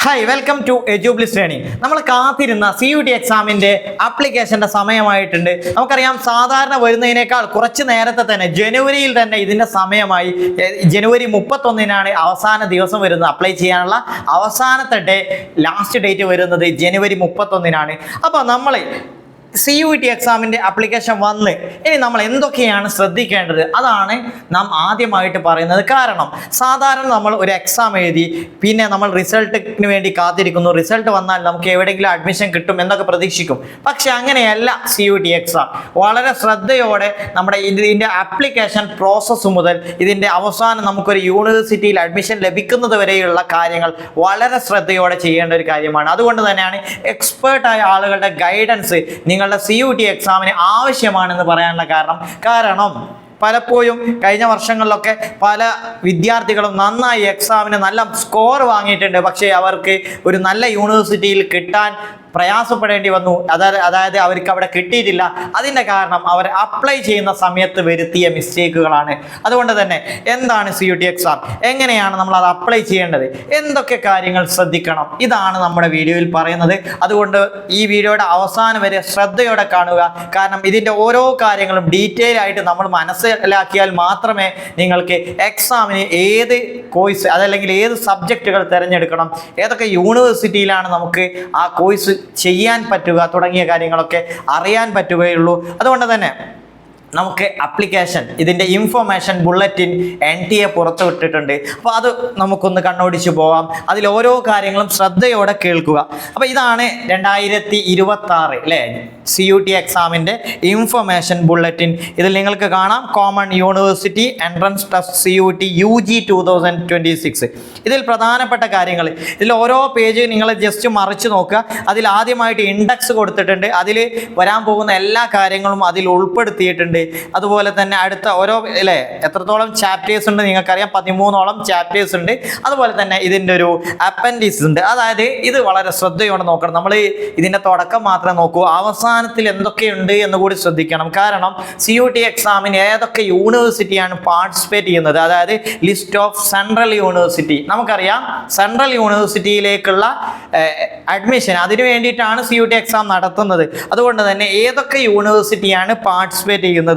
Hi welcome to Edubliss training. നമ്മൾ കാത്തിരുന്ന CUT എക്സാമിൻ്റെ ആപ്ലിക്കേഷൻ്റെ സമയമായിട്ടുണ്ട്. നമുക്കറിയാം സാധാരണ വരുന്നതിനേക്കാൾ കുറച്ച് നേരത്തെ തന്നെ ജനുവരിയിൽ തന്നെ ഇതിൻ്റെ സമയമായി. ജനുവരി 31-നാണ് അവസാന ദിവസം വരുന്നത്. അപ്ലൈ ചെയ്യാനുള്ള അവസാനത്തെ ലാസ്റ്റ് ഡേറ്റ് വരുന്നത് ജനുവരി 31-നാണ്. അപ്പോൾ നമ്മൾ CUT എക്സാമിൻ്റെ ആപ്ലിക്കേഷൻ വന്ന് ഇനി നമ്മൾ എന്തൊക്കെയാണ് ശ്രദ്ധിക്കേണ്ടത് അതാണ് നാം ആദ്യമായിട്ട് പറയുന്നത്. കാരണം സാധാരണ നമ്മൾ ഒരു എക്സാം എഴുതി പിന്നെ നമ്മൾ റിസൾട്ടിന് വേണ്ടി കാത്തിരിക്കുന്നു. റിസൾട്ട് വന്നാൽ നമുക്ക് എവിടെയെങ്കിലും അഡ്മിഷൻ കിട്ടും എന്നൊക്കെ പ്രതീക്ഷിക്കും. പക്ഷെ അങ്ങനെയല്ല CUT എക്സാം. വളരെ ശ്രദ്ധയോടെ നമ്മുടെ ഇതിൻ്റെ ആപ്ലിക്കേഷൻ പ്രോസസ്സ് മുതൽ ഇതിൻ്റെ അവസാനം നമുക്കൊരു യൂണിവേഴ്സിറ്റിയിൽ അഡ്മിഷൻ ലഭിക്കുന്നത് വരെയുള്ള കാര്യങ്ങൾ വളരെ ശ്രദ്ധയോടെ ചെയ്യേണ്ട ഒരു കാര്യമാണ്. അതുകൊണ്ട് തന്നെയാണ് എക്സ്പേർട്ടായ ആളുകളുടെ ഗൈഡൻസ് നിങ്ങളുടെ CUT എക്സാമിന് ആവശ്യമാണെന്ന് പറയാനുള്ള കാരണം പലപ്പോഴും കഴിഞ്ഞ വർഷങ്ങളിലൊക്കെ പല വിദ്യാർത്ഥികളും നന്നായി എക്സാമിന് നല്ല സ്കോർ വാങ്ങിയിട്ടുണ്ട്. പക്ഷേ അവർക്ക് ഒരു നല്ല യൂണിവേഴ്സിറ്റിയിൽ കിട്ടാൻ പ്രയാസപ്പെടേണ്ടി വന്നു. അതായത് അവർക്ക് അവിടെ കിട്ടിയിട്ടില്ല. അതിൻ്റെ കാരണം അവർ അപ്ലൈ ചെയ്യുന്ന സമയത്ത് വരുത്തിയ മിസ്റ്റേക്കുകളാണ്. അതുകൊണ്ട് തന്നെ എന്താണ് CUT എക്സാം, എങ്ങനെയാണ് നമ്മൾ അത് അപ്ലൈ ചെയ്യേണ്ടത്, എന്തൊക്കെ കാര്യങ്ങൾ ശ്രദ്ധിക്കണം, ഇതാണ് നമ്മുടെ വീഡിയോയിൽ പറയുന്നത്. അതുകൊണ്ട് ഈ വീഡിയോയുടെ അവസാനം വരെ ശ്രദ്ധയോടെ കാണുക. കാരണം ഇതിൻ്റെ ഓരോ കാര്യങ്ങളും ഡീറ്റെയിൽ ആയിട്ട് നമ്മൾ മനസ്സിലാക്കിയാൽ മാത്രമേ നിങ്ങൾക്ക് എക്സാമിന് ഏത് കോഴ്സ് അതല്ലെങ്കിൽ ഏത് സബ്ജക്റ്റുകൾ തിരഞ്ഞെടുക്കണം, ഏതൊക്കെ യൂണിവേഴ്സിറ്റിയിലാണ് നമുക്ക് ആ കോഴ്സ് ചെയ്യാൻ പറ്റുക തുടങ്ങിയ കാര്യങ്ങളൊക്കെ അറിയാൻ പറ്റുകയുള്ളൂ. അതുകൊണ്ട് തന്നെ നമുക്ക് ആപ്ലിക്കേഷൻ ഇതിൻ്റെ ഇൻഫർമേഷൻ ബുള്ളറ്റിൻ NTA പുറത്തു വിട്ടിട്ടുണ്ട്. അപ്പോൾ അത് നമുക്കൊന്ന് കണ്ണോടിച്ച് പോകാം. അതിൽ ഓരോ കാര്യങ്ങളും ശ്രദ്ധയോടെ കേൾക്കുക. അപ്പോൾ ഇതാണ് 2026 അല്ലേ CUT എക്സാമിൻ്റെ ഇൻഫർമേഷൻ ബുള്ളറ്റിൻ. ഇതിൽ നിങ്ങൾക്ക് കാണാം common university entrance test CUT UG 2026. ഇതിൽ പ്രധാനപ്പെട്ട കാര്യങ്ങൾ, ഇതിൽ ഓരോ പേജ് നിങ്ങൾ ജസ്റ്റ് മറിച്ച് നോക്കുക. അതിൽ ആദ്യമായിട്ട് ഇൻഡെക്സ് കൊടുത്തിട്ടുണ്ട്. അതിൽ വരാൻ പോകുന്ന എല്ലാ കാര്യങ്ങളും അതിൽ ഉൾപ്പെടുത്തിയിട്ടുണ്ട്. അതുപോലെ തന്നെ അടുത്ത ഓരോ അല്ലേ എത്രത്തോളം ചാപ്റ്റേഴ്സ് ഉണ്ട് നിങ്ങൾക്കറിയാം, 13ഓളം ചാപ്റ്റേഴ്സ് ഉണ്ട്. അതുപോലെ തന്നെ ഇതിൻ്റെ ഒരു അപ്പൻഡിക്സ് ഉണ്ട്. അതായത് ഇത് വളരെ ശ്രദ്ധയോടെ നോക്കണം. നമ്മൾ ഇതിൻ്റെ തുടക്കം മാത്രമേ നോക്കൂ, അവസാനത്തിൽ എന്തൊക്കെയുണ്ട് എന്ന് കൂടി ശ്രദ്ധിക്കണം. കാരണം CUT എക്സാമിന് ഏതൊക്കെ യൂണിവേഴ്സിറ്റിയാണ് പാർട്ടിസിപ്പേറ്റ് ചെയ്യുന്നത്, അതായത് ലിസ്റ്റ് ഓഫ് സെൻട്രൽ യൂണിവേഴ്സിറ്റി. നമുക്കറിയാം സെൻട്രൽ യൂണിവേഴ്സിറ്റിയിലേക്കുള്ള അഡ്മിഷൻ അതിനു വേണ്ടിയിട്ടാണ് CUT എക്സാം നടത്തുന്നത്. അതുകൊണ്ട് തന്നെ ഏതൊക്കെ യൂണിവേഴ്സിറ്റിയാണ് പാർട്ടിസിപ്പേറ്റ് ചെയ്യുന്നത്.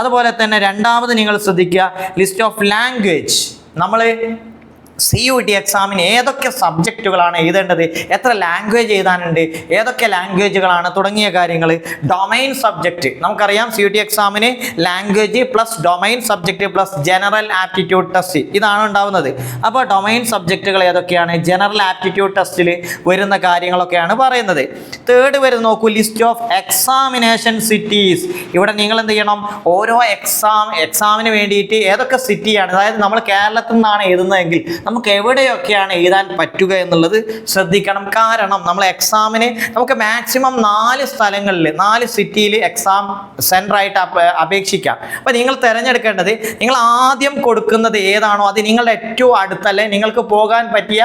അതുപോലെ തന്നെ രണ്ടാമത് നിങ്ങൾ ശ്രദ്ധിക്കുക ലിസ്റ്റ് ഓഫ് ലാംഗ്വേജ്. നമ്മൾ CUT എക്സാമിന് ഏതൊക്കെ സബ്ജക്റ്റുകളാണ് എഴുതേണ്ടത്, എത്ര ലാംഗ്വേജ് എഴുതാനുണ്ട്, ഏതൊക്കെ ലാംഗ്വേജുകളാണ് തുടങ്ങിയ കാര്യങ്ങൾ. ഡൊമൈൻ സബ്ജക്റ്റ് നമുക്കറിയാം CUT എക്സാമിന് language plus domain subject plus general aptitude test ഇതാണ് ഉണ്ടാവുന്നത്. അപ്പോൾ ഡൊമൈൻ സബ്ജക്റ്റുകൾ ഏതൊക്കെയാണ്, ജനറൽ ആപ്റ്റിറ്റ്യൂഡ് ടെസ്റ്റിൽ വരുന്ന കാര്യങ്ങളൊക്കെയാണ് പറയുന്നത്. തേർഡ് വരുന്ന നോക്കൂ ലിസ്റ്റ് ഓഫ് എക്സാമിനേഷൻ സിറ്റീസ്. ഇവിടെ നിങ്ങൾ എന്ത് ചെയ്യണം, ഓരോ എക്സാമിന് വേണ്ടിയിട്ട് ഏതൊക്കെ സിറ്റിയാണ്, അതായത് നമ്മൾ കേരളത്തിൽ നിന്നാണ് എഴുതുന്നതെങ്കിൽ നമുക്ക് എവിടെയൊക്കെയാണ് എഴുതാൻ പറ്റുക എന്നുള്ളത് ശ്രദ്ധിക്കണം. കാരണം നമ്മൾ എക്സാമിന് നമുക്ക് മാക്സിമം 4 സ്ഥലങ്ങളിൽ 4 സിറ്റിയിൽ എക്സാം സെൻറ്ററായിട്ട് അപേക്ഷിക്കാം. അപ്പോൾ നിങ്ങൾ തിരഞ്ഞെടുക്കേണ്ടത് നിങ്ങൾ ആദ്യം കൊടുക്കുന്നത് ഏതാണോ അത് നിങ്ങളുടെ ഏറ്റവും അടുത്തല്ലേ നിങ്ങൾക്ക് പോകാൻ പറ്റിയ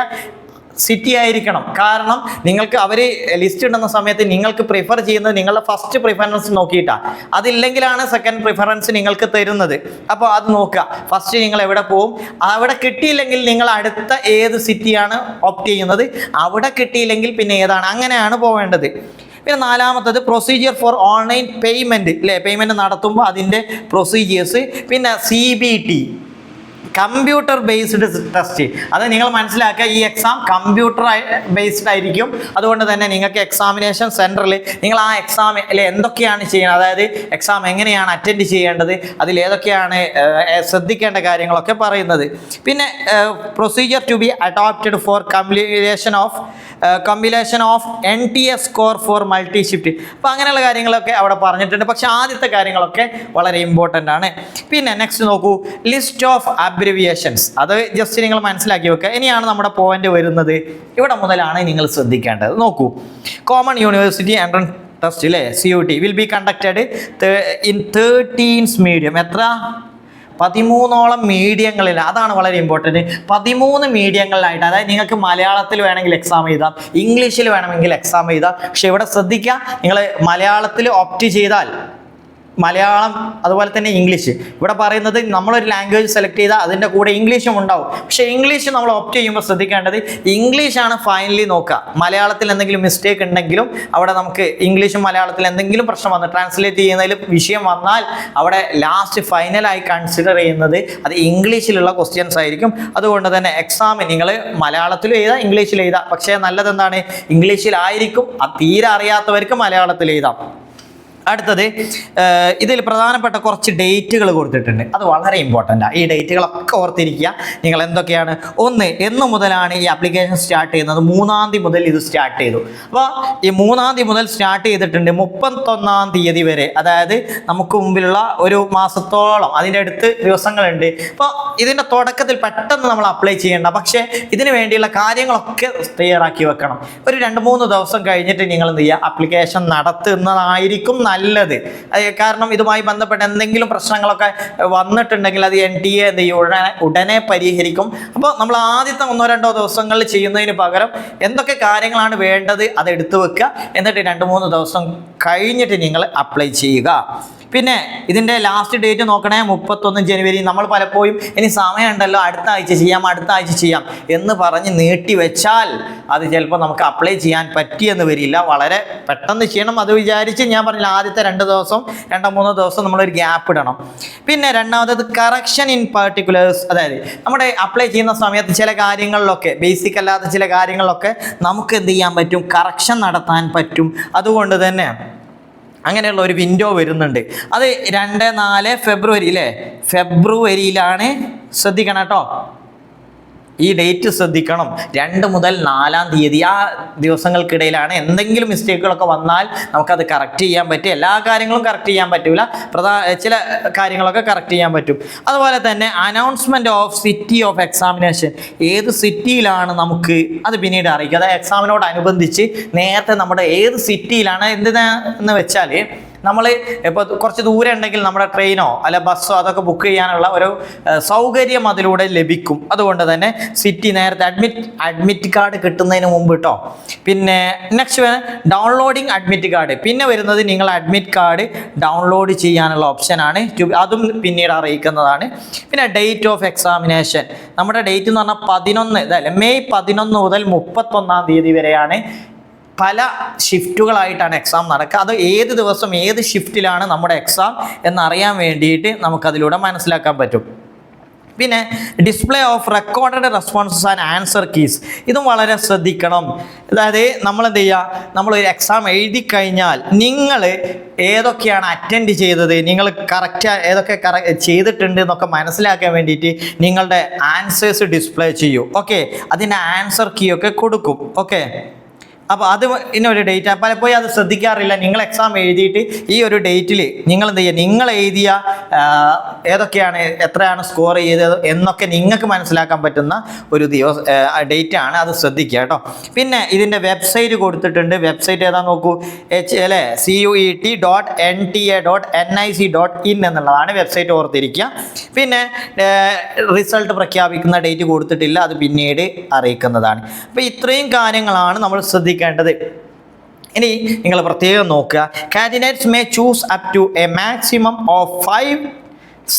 സിറ്റി ആയിരിക്കണം. കാരണം നിങ്ങൾക്ക് അവർ ലിസ്റ്റ് ഇടുന്ന സമയത്ത് നിങ്ങൾക്ക് പ്രിഫർ ചെയ്യുന്നത് നിങ്ങളുടെ ഫസ്റ്റ് പ്രിഫറൻസ് നോക്കിയിട്ടാണ്. അതില്ലെങ്കിലാണ് സെക്കൻഡ് പ്രിഫറൻസ് നിങ്ങൾക്ക് തരുന്നത്. അപ്പോൾ അത് നോക്കുക. ഫസ്റ്റ് നിങ്ങൾ എവിടെ പോകും, അവിടെ കിട്ടിയില്ലെങ്കിൽ നിങ്ങൾ അടുത്ത ഏത് സിറ്റിയാണ് ഓപ്റ്റ് ചെയ്യുന്നത്, അവിടെ കിട്ടിയില്ലെങ്കിൽ പിന്നെ ഏതാണ്, അങ്ങനെയാണ് പോവേണ്ടത്. പിന്നെ നാലാമത്തത് പ്രൊസീജിയർ ഫോർ ഓൺലൈൻ പേയ്മെൻറ്റ് അല്ലേ, പേയ്മെൻറ്റ് നടത്തുമ്പോൾ അതിൻ്റെ പ്രൊസീജിയേഴ്സ്. പിന്നെ CBT കമ്പ്യൂട്ടർ ബേസ്ഡ് ടെസ്റ്റ്. അത് നിങ്ങൾ മനസ്സിലാക്കുക, ഈ എക്സാം കമ്പ്യൂട്ടർ ബേസ്ഡ് ആയിരിക്കും. അതുകൊണ്ട് തന്നെ നിങ്ങൾക്ക് എക്സാമിനേഷൻ സെൻറ്ററിൽ നിങ്ങൾ ആ എക്സാമിൽ എന്തൊക്കെയാണ് ചെയ്യുന്നത്, അതായത് എക്സാം എങ്ങനെയാണ് അറ്റൻഡ് ചെയ്യേണ്ടത്, അതിലേതൊക്കെയാണ് ശ്രദ്ധിക്കേണ്ട കാര്യങ്ങളൊക്കെ പറയുന്നത്. പിന്നെ procedure to be adopted for compilation of NTA score for multi shift. അപ്പോൾ അങ്ങനെയുള്ള കാര്യങ്ങളൊക്കെ അവിടെ പറഞ്ഞിട്ടുണ്ട്. പക്ഷേ ആദ്യത്തെ കാര്യങ്ങളൊക്കെ വളരെ ഇമ്പോർട്ടൻ്റ് ആണ്. പിന്നെ നെക്സ്റ്റ് നോക്കൂ ലിസ്റ്റ് ഓഫ് അബ്രിവിയേഷൻസ്. അത് ജസ്റ്റ് നിങ്ങൾ മനസ്സിലാക്കി വെക്കുക. ഇനിയാണ് നമ്മുടെ പോയിന്റ് വരുന്നത്. ഇവിടെ മുതലാണ് നിങ്ങൾ ശ്രദ്ധിക്കേണ്ടത്. നോക്കൂ, കോമൺ യൂണിവേഴ്സിറ്റി എൻട്രൻസ് ടെസ്റ്റ് അല്ലേ CUT will be conducted in 13 medium. എത്ര 13ഓളം മീഡിയങ്ങളിൽ. അതാണ് വളരെ ഇമ്പോർട്ടൻറ്റ്. 13 മീഡിയങ്ങളിലായിട്ട്, അതായത് നിങ്ങൾക്ക് മലയാളത്തിൽ വേണമെങ്കിൽ എക്സാം എഴുതാം, ഇംഗ്ലീഷിൽ വേണമെങ്കിൽ എക്സാം എഴുതാം. പക്ഷെ ഇവിടെ ശ്രദ്ധിക്കുക, നിങ്ങൾ മലയാളത്തിൽ ഓപ്റ്റ് ചെയ്താൽ മലയാളം അതുപോലെ തന്നെ ഇംഗ്ലീഷ്. ഇവിടെ പറയുന്നത് നമ്മളൊരു ലാംഗ്വേജ് സെലക്ട് ചെയ്താൽ അതിൻ്റെ കൂടെ ഇംഗ്ലീഷും ഉണ്ടാവും. പക്ഷേ ഇംഗ്ലീഷ് നമ്മൾ ഓപ്റ്റ് ചെയ്യുമ്പോൾ ശ്രദ്ധിക്കേണ്ടത് ഇംഗ്ലീഷാണ് ഫൈനലി നോക്കുക. മലയാളത്തിൽ എന്തെങ്കിലും മിസ്റ്റേക്ക് ഉണ്ടെങ്കിലും അവിടെ നമുക്ക് ഇംഗ്ലീഷും മലയാളത്തിൽ എന്തെങ്കിലും പ്രശ്നം വന്ന് ട്രാൻസ്ലേറ്റ് ചെയ്യുന്നതിൽ വിഷയം വന്നാൽ അവിടെ ലാസ്റ്റ് ഫൈനലായി കൺസിഡർ ചെയ്യുന്നത് അത് ഇംഗ്ലീഷിലുള്ള ക്വസ്റ്റ്യൻസ് ആയിരിക്കും. അതുകൊണ്ട് തന്നെ എക്സാമിന് നിങ്ങൾ മലയാളത്തിലും എഴുതാം ഇംഗ്ലീഷിൽ എഴുതാം. പക്ഷേ നല്ലതെന്താണ്, ഇംഗ്ലീഷിലായിരിക്കും. തീരെ അറിയാത്തവർക്ക് മലയാളത്തിൽ എഴുതാം. അടുത്തത് ഇതിൽ പ്രധാനപ്പെട്ട കുറച്ച് ഡേറ്റുകൾ കൊടുത്തിട്ടുണ്ട്. അത് വളരെ ഇമ്പോർട്ടൻ്റാണ്. ഈ ഡേറ്റുകളൊക്കെ ഓർത്തിരിക്കുക. നിങ്ങൾ എന്തൊക്കെയാണ്, ഒന്ന് എന്ന് മുതലാണ് ഈ ആപ്ലിക്കേഷൻ സ്റ്റാർട്ട് ചെയ്യുന്നത്? 3-ാം തീയതി മുതൽ ഇത് സ്റ്റാർട്ട് ചെയ്തു. അപ്പോൾ ഈ 3-ാം തീയതി മുതൽ സ്റ്റാർട്ട് ചെയ്തിട്ടുണ്ട് 31-ാം തീയതി വരെ, അതായത് നമുക്ക് മുമ്പിലുള്ള ഒരു മാസത്തോളം അതിൻ്റെ അടുത്ത് ദിവസങ്ങളുണ്ട്. അപ്പോൾ ഇതിൻ്റെ തുടക്കത്തിൽ പെട്ടെന്ന് നമ്മൾ അപ്ലൈ ചെയ്യേണ്ട, പക്ഷേ ഇതിന് വേണ്ടിയുള്ള കാര്യങ്ങളൊക്കെ തയ്യാറാക്കി വെക്കണം. ഒരു 2-3 ദിവസം കഴിഞ്ഞിട്ട് നിങ്ങൾ എന്ത് ചെയ്യുക, ആപ്ലിക്കേഷൻ നടത്തുന്നതായിരിക്കും നല്ലത്. കാരണം ഇതുമായി ബന്ധപ്പെട്ട എന്തെങ്കിലും പ്രശ്നങ്ങളൊക്കെ വന്നിട്ടുണ്ടെങ്കിൽ അത് NTA എന്ത് ചെയ്യും, ഉടനെ പരിഹരിക്കും. അപ്പോൾ നമ്മൾ ആദ്യത്തെ 1-2 ദിവസങ്ങളിൽ ചെയ്യുന്നതിന് പകരം എന്തൊക്കെ കാര്യങ്ങളാണ് വേണ്ടത് അത് എടുത്തു വെക്കുക. എന്നിട്ട് 2-3 ദിവസം കഴിഞ്ഞിട്ട് നിങ്ങൾ അപ്ലൈ ചെയ്യുക. പിന്നെ ഇതിൻ്റെ ലാസ്റ്റ് ഡേറ്റ് നോക്കണേ 31 ജനുവരി. നമ്മൾ പലപ്പോഴും ഇനി സമയമുണ്ടല്ലോ അടുത്ത ആഴ്ച ചെയ്യാം എന്ന് പറഞ്ഞ് നീട്ടി വെച്ചാൽ അത് ചിലപ്പോൾ നമുക്ക് അപ്ലൈ ചെയ്യാൻ പറ്റിയെന്ന് വരില്ല. വളരെ പെട്ടെന്ന് ചെയ്യണം. അത് വിചാരിച്ച് ഞാൻ പറഞ്ഞില്ല, ആദ്യത്തെ 2 ദിവസം 2-3 ദിവസം നമ്മളൊരു ഗ്യാപ്പ് ഇടണം. പിന്നെ രണ്ടാമത് കറക്ഷൻ ഇൻ പർട്ടിക്കുലേഴ്സ്, അതായത് നമ്മുടെ അപ്ലൈ ചെയ്യുന്ന സമയത്ത് ചില കാര്യങ്ങളിലൊക്കെ ബേസിക് അല്ലാത്ത ചില കാര്യങ്ങളിലൊക്കെ നമുക്ക് എന്ത് ചെയ്യാൻ പറ്റും, കറക്ഷൻ നടത്താൻ പറ്റും. അതുകൊണ്ട് തന്നെ അങ്ങനെയുള്ള ഒരു വിൻഡോ വരുന്നുണ്ട്. അത് 2-4 ഫെബ്രുവരി അല്ലേ, ഫെബ്രുവരിയിലാണ്. ശ്രദ്ധിക്കണം കേട്ടോ, ഈ ഡേറ്റ് ശ്രദ്ധിക്കണം. 2 മുതൽ 4-ാം തീയതി ആ ദിവസങ്ങൾക്കിടയിലാണ്. എന്തെങ്കിലും മിസ്റ്റേക്കുകളൊക്കെ വന്നാൽ നമുക്കത് കറക്റ്റ് ചെയ്യാൻ പറ്റും. എല്ലാ കാര്യങ്ങളും കറക്റ്റ് ചെയ്യാൻ പറ്റില്ല, ചില കാര്യങ്ങളൊക്കെ കറക്റ്റ് ചെയ്യാൻ പറ്റും. അതുപോലെ തന്നെ announcement of city of examination, ഏത് സിറ്റിയിലാണ് നമുക്ക് അത് പിന്നീട് അറിയിക്കുക. അതായത് എക്സാമിനോടനുബന്ധിച്ച് നേരത്തെ നമ്മുടെ ഏത് സിറ്റിയിലാണ്, എന്തിനാന്ന് വെച്ചാൽ നമ്മൾ ഇപ്പോൾ കുറച്ച് ദൂരം ഉണ്ടെങ്കിൽ നമ്മുടെ ട്രെയിനോ അല്ല ബസ്സോ അതൊക്കെ ബുക്ക് ചെയ്യാനുള്ള ഒരു സൗകര്യം അതിലൂടെ ലഭിക്കും. അതുകൊണ്ട് തന്നെ സിറ്റി നേരത്തെ അഡ്മിറ്റ് കാർഡ് കിട്ടുന്നതിന് മുമ്പ് കേട്ടോ. പിന്നെ നെക്സ്റ്റ് ഡൗൺലോഡിങ് അഡ്മിറ്റ് കാർഡ്. പിന്നെ വരുന്നത് നിങ്ങൾ അഡ്മിറ്റ് കാർഡ് ഡൗൺലോഡ് ചെയ്യാനുള്ള ഓപ്ഷനാണ്. അതും പിന്നീട് അറിയിക്കുന്നതാണ്. പിന്നെ ഡേറ്റ് ഓഫ് എക്സാമിനേഷൻ, നമ്മുടെ ഡേറ്റ് എന്ന് പറഞ്ഞാൽ 11 ഇതല്ലേ, മെയ് 11 മുതൽ 31-ാം തീയതി വരെയാണ്. പല ഷിഫ്റ്റുകളായിട്ടാണ് എക്സാം നടക്കുക. അത് ഏത് ദിവസം ഏത് ഷിഫ്റ്റിലാണ് നമ്മുടെ എക്സാം എന്നറിയാൻ വേണ്ടിയിട്ട് നമുക്കതിലൂടെ മനസ്സിലാക്കാൻ പറ്റും. പിന്നെ display of recorded responses and answer keys, ഇതും വളരെ ശ്രദ്ധിക്കണം. അതായത് നമ്മൾ എന്ത് ചെയ്യുക, നമ്മളൊരു എക്സാം എഴുതി കഴിഞ്ഞാൽ നിങ്ങൾ ഏതൊക്കെയാണ് അറ്റൻഡ് ചെയ്തത്, നിങ്ങൾ കറക്റ്റ് ഏതൊക്കെ ചെയ്തിട്ടുണ്ട് എന്നൊക്കെ മനസ്സിലാക്കാൻ വേണ്ടിയിട്ട് നിങ്ങളുടെ ആൻസേഴ്സ് ഡിസ്പ്ലേ ചെയ്യൂ. ഓക്കെ, അതിൻ്റെ ആൻസർ കീ ഒക്കെ കൊടുക്കും. ഓക്കെ, അപ്പോൾ അത് ഇന്നൊരു ഡേറ്റ് പലപ്പോഴും അത് ശ്രദ്ധിക്കാറില്ല. നിങ്ങൾ എക്സാം എഴുതിയിട്ട് ഈ ഒരു ഡേറ്റിൽ നിങ്ങൾ എന്ത് ചെയ്യുക, നിങ്ങൾ എഴുതിയ ഏതൊക്കെയാണ് എത്രയാണ് സ്കോർ ചെയ്തത് എന്നൊക്കെ നിങ്ങൾക്ക് മനസ്സിലാക്കാൻ പറ്റുന്ന ഒരു ഡേറ്റ് ആണ്. അത് ശ്രദ്ധിക്കുക കേട്ടോ. പിന്നെ ഇതിൻ്റെ വെബ്സൈറ്റ് കൊടുത്തിട്ടുണ്ട്. വെബ്സൈറ്റ് ഏതാ നോക്കൂ, CUET.NTA.NIC.in എന്നുള്ളതാണ് വെബ്സൈറ്റ്, ഓർത്തിരിക്കുക. പിന്നെ റിസൾട്ട് പ്രഖ്യാപിക്കുന്ന ഡേറ്റ് കൊടുത്തിട്ടില്ല, അത് പിന്നീട് അറിയിക്കുന്നതാണ്. അപ്പോൾ ഇത്രയും കാര്യങ്ങളാണ് നമ്മൾ ശ്രദ്ധിക്കേണ്ടത്. ഇനി നിങ്ങൾ പ്രത്യേകം നോക്കുക, candidates may choose up to a maximum of 5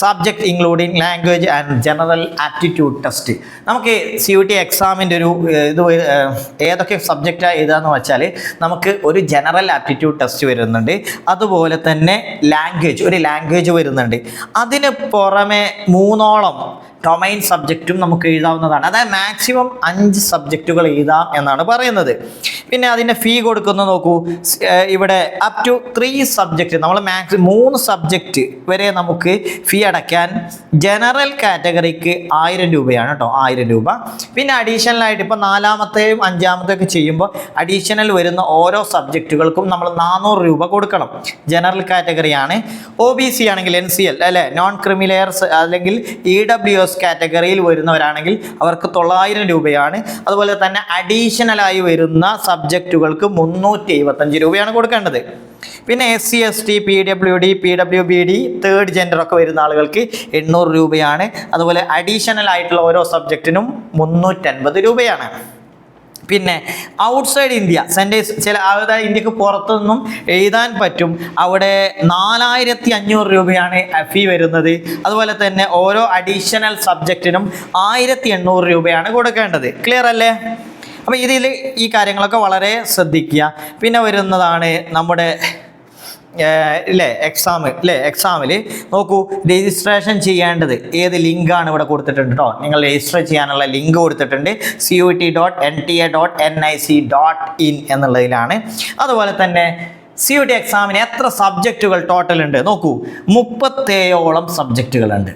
subject including language and general aptitude test. നമുക്ക് CUET എക്സാമിൻ്റെ ഒരു ഇത് ഏതൊക്കെ സബ്ജക്റ്റാണ് എഴുതാന്ന് വെച്ചാൽ നമുക്ക് ഒരു ജനറൽ ആപ്റ്റിറ്റ്യൂഡ് ടെസ്റ്റ് വരുന്നുണ്ട്. അതുപോലെ തന്നെ ഒരു ലാംഗ്വേജ് വരുന്നുണ്ട്. അതിന് പുറമെ 3ഓളം ഡൊമൈൻ സബ്ജക്റ്റും നമുക്ക് എഴുതാവുന്നതാണ്. അതായത് മാക്സിമം 5 സബ്ജക്റ്റുകൾ എഴുതാം എന്നാണ് പറയുന്നത്. പിന്നെ അതിൻ്റെ ഫീ കൊടുക്കുന്നത് നോക്കൂ, ഇവിടെ അപ് ടു 3 സബ്ജക്റ്റ്, നമ്മൾ 3 സബ്ജക്റ്റ് വരെ നമുക്ക് ഫീ അടയ്ക്കാൻ. ജനറൽ കാറ്റഗറിക്ക് 1000 രൂപയാണ് കേട്ടോ, 1000 രൂപ. പിന്നെ അഡീഷണലായിട്ട് ഇപ്പോൾ 4-മത്തെയും 5-മത്തെയൊക്കെ ചെയ്യുമ്പോൾ അഡീഷണൽ വരുന്ന ഓരോ സബ്ജക്റ്റുകൾക്കും നമ്മൾ 400 രൂപ കൊടുക്കണം. ജനറൽ കാറ്റഗറിയാണ്. OBC ആണെങ്കിൽ NCL അല്ലെ, നോൺ ക്രിമിലെയർസ് അല്ലെങ്കിൽ EWS കാറ്റഗറിയിൽ വരുന്നവരാണെങ്കിൽ അവർക്ക് 900 രൂപയാണ്. അതുപോലെ തന്നെ അഡീഷണലായി വരുന്ന സബ്ജക്റ്റുകൾക്ക് 375 രൂപയാണ് കൊടുക്കേണ്ടത്. പിന്നെ SC ST PWD PWBD third gender ഒക്കെ വരുന്ന ആളുകൾക്ക് 800 രൂപയാണ്. അതുപോലെ അഡീഷണൽ ആയിട്ടുള്ള ഓരോ സബ്ജക്റ്റിനും 350 രൂപയാണ്. പിന്നെ ഔട്ട്സൈഡ് ഇന്ത്യ സെൻറ്റേഴ്സ് ചില അതായത് ഇന്ത്യക്ക് പുറത്തുനിന്നും എഴുതാൻ പറ്റും. അവിടെ 4500 രൂപയാണ് ഫീ വരുന്നത്. അതുപോലെ തന്നെ ഓരോ അഡീഷണൽ സബ്ജക്റ്റിനും 1800 രൂപയാണ് കൊടുക്കേണ്ടത്. ക്ലിയർ അല്ലേ? അപ്പോൾ ഇതിൽ ഈ കാര്യങ്ങളൊക്കെ വളരെ ശ്രദ്ധിക്കുക. പിന്നെ വരുന്നതാണ് നമ്മുടെ എക്സാമിൽ നോക്കൂ, രജിസ്ട്രേഷൻ ചെയ്യേണ്ടത് ഏത് ലിങ്കാണ് ഇവിടെ കൊടുത്തിട്ടുണ്ട് കേട്ടോ. നിങ്ങൾ രജിസ്റ്റർ ചെയ്യാനുള്ള ലിങ്ക് കൊടുത്തിട്ടുണ്ട് CUT.NTA.NIC.in എന്നുള്ളതിലാണ്. അതുപോലെ തന്നെ CUT എക്സാമിന് എത്ര സബ്ജക്റ്റുകൾ ടോട്ടൽ ഉണ്ട് നോക്കൂ, 37ഓളം സബ്ജക്റ്റുകളുണ്ട്.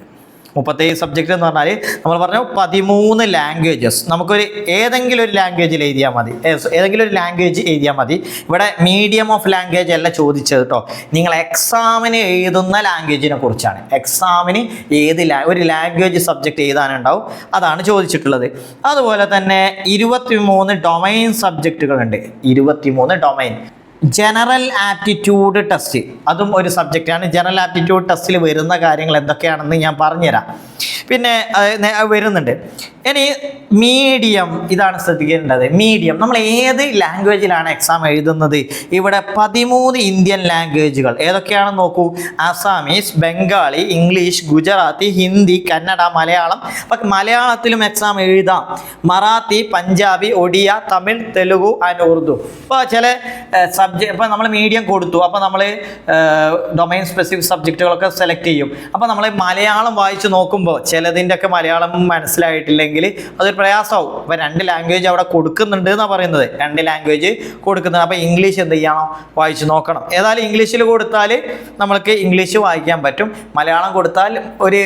37 സബ്ജക്റ്റ് എന്ന് പറഞ്ഞാൽ നമ്മൾ പറഞ്ഞു 13 ലാംഗ്വേജസ്. നമുക്കൊരു ഏതെങ്കിലും ഒരു ലാംഗ്വേജിൽ എഴുതിയാൽ മതി, ഏതെങ്കിലും ഒരു ലാംഗ്വേജ് എഴുതിയാൽ മതി. ഇവിടെ മീഡിയം ഓഫ് ലാംഗ്വേജ് അല്ല ചോദിച്ചത് കേട്ടോ, നിങ്ങൾ എക്സാമിന് എഴുതുന്ന ലാംഗ്വേജിനെ കുറിച്ചാണ്. എക്സാമിന് ഒരു ലാംഗ്വേജ് സബ്ജക്റ്റ് എഴുതാനുണ്ടാവും, അതാണ് ചോദിച്ചിട്ടുള്ളത്. അതുപോലെ തന്നെ 23 ഡൊമൈൻ സബ്ജക്റ്റുകളുണ്ട്. 23 ഡൊമൈൻ. ജനറൽ ആപ്റ്റിറ്റ്യൂഡ് ടെസ്റ്റ് അതും ഒരു സബ്ജക്റ്റാണ്. ജനറൽ ആപ്റ്റിറ്റ്യൂഡ് ടെസ്റ്റിൽ വരുന്ന കാര്യങ്ങൾ എന്തൊക്കെയാണെന്ന് ഞാൻ പറഞ്ഞുതരാം. പിന്നെ വരുന്നുണ്ട്. ഇനി മീഡിയം, ഇതാണ് ശ്രദ്ധിക്കേണ്ടത്. മീഡിയം നമ്മൾ ഏത് ലാംഗ്വേജിലാണ് എക്സാം എഴുതുന്നത്? ഇവിടെ 13 ഇന്ത്യൻ ലാംഗ്വേജുകൾ ഏതൊക്കെയാണെന്ന് നോക്കൂ. Assamese, Bengali, English, Gujarati, Hindi, Kannada, Malayalam. അപ്പം മലയാളത്തിലും എക്സാം എഴുതാം. മറാത്തി, പഞ്ചാബി, ഒഡിയ, തമിഴ്, തെലുഗു ആൻഡ് ഉറുദു. ഇപ്പോൾ ചില സബ്ജക്റ്റ് ഇപ്പോൾ നമ്മൾ മീഡിയം കൊടുത്തു, അപ്പോൾ നമ്മൾ ഡൊമൈൻ സ്പെസിഫിക് സബ്ജക്റ്റുകളൊക്കെ സെലക്ട് ചെയ്യും. അപ്പോൾ നമ്മൾ മലയാളം വായിച്ച് നോക്കുമ്പോൾ ചിലതിൻ്റെ ഒക്കെ മലയാളം മനസ്സിലായിട്ടില്ലെങ്കിൽ അതൊരു പ്രയാസമാവും. അപ്പോൾ 2 ലാംഗ്വേജ് അവിടെ കൊടുക്കുന്നുണ്ട് എന്നാണ് പറയുന്നത്. 2 ലാംഗ്വേജ് കൊടുക്കുന്നുണ്ട്. അപ്പോൾ ഇംഗ്ലീഷ് എന്ത് ചെയ്യണം? വായിച്ച് നോക്കണം. ഏതായാലും ഇംഗ്ലീഷിൽ കൊടുത്താൽ നമ്മൾക്ക് ഇംഗ്ലീഷ് വായിക്കാൻ പറ്റും. മലയാളം കൊടുത്താൽ ഒരു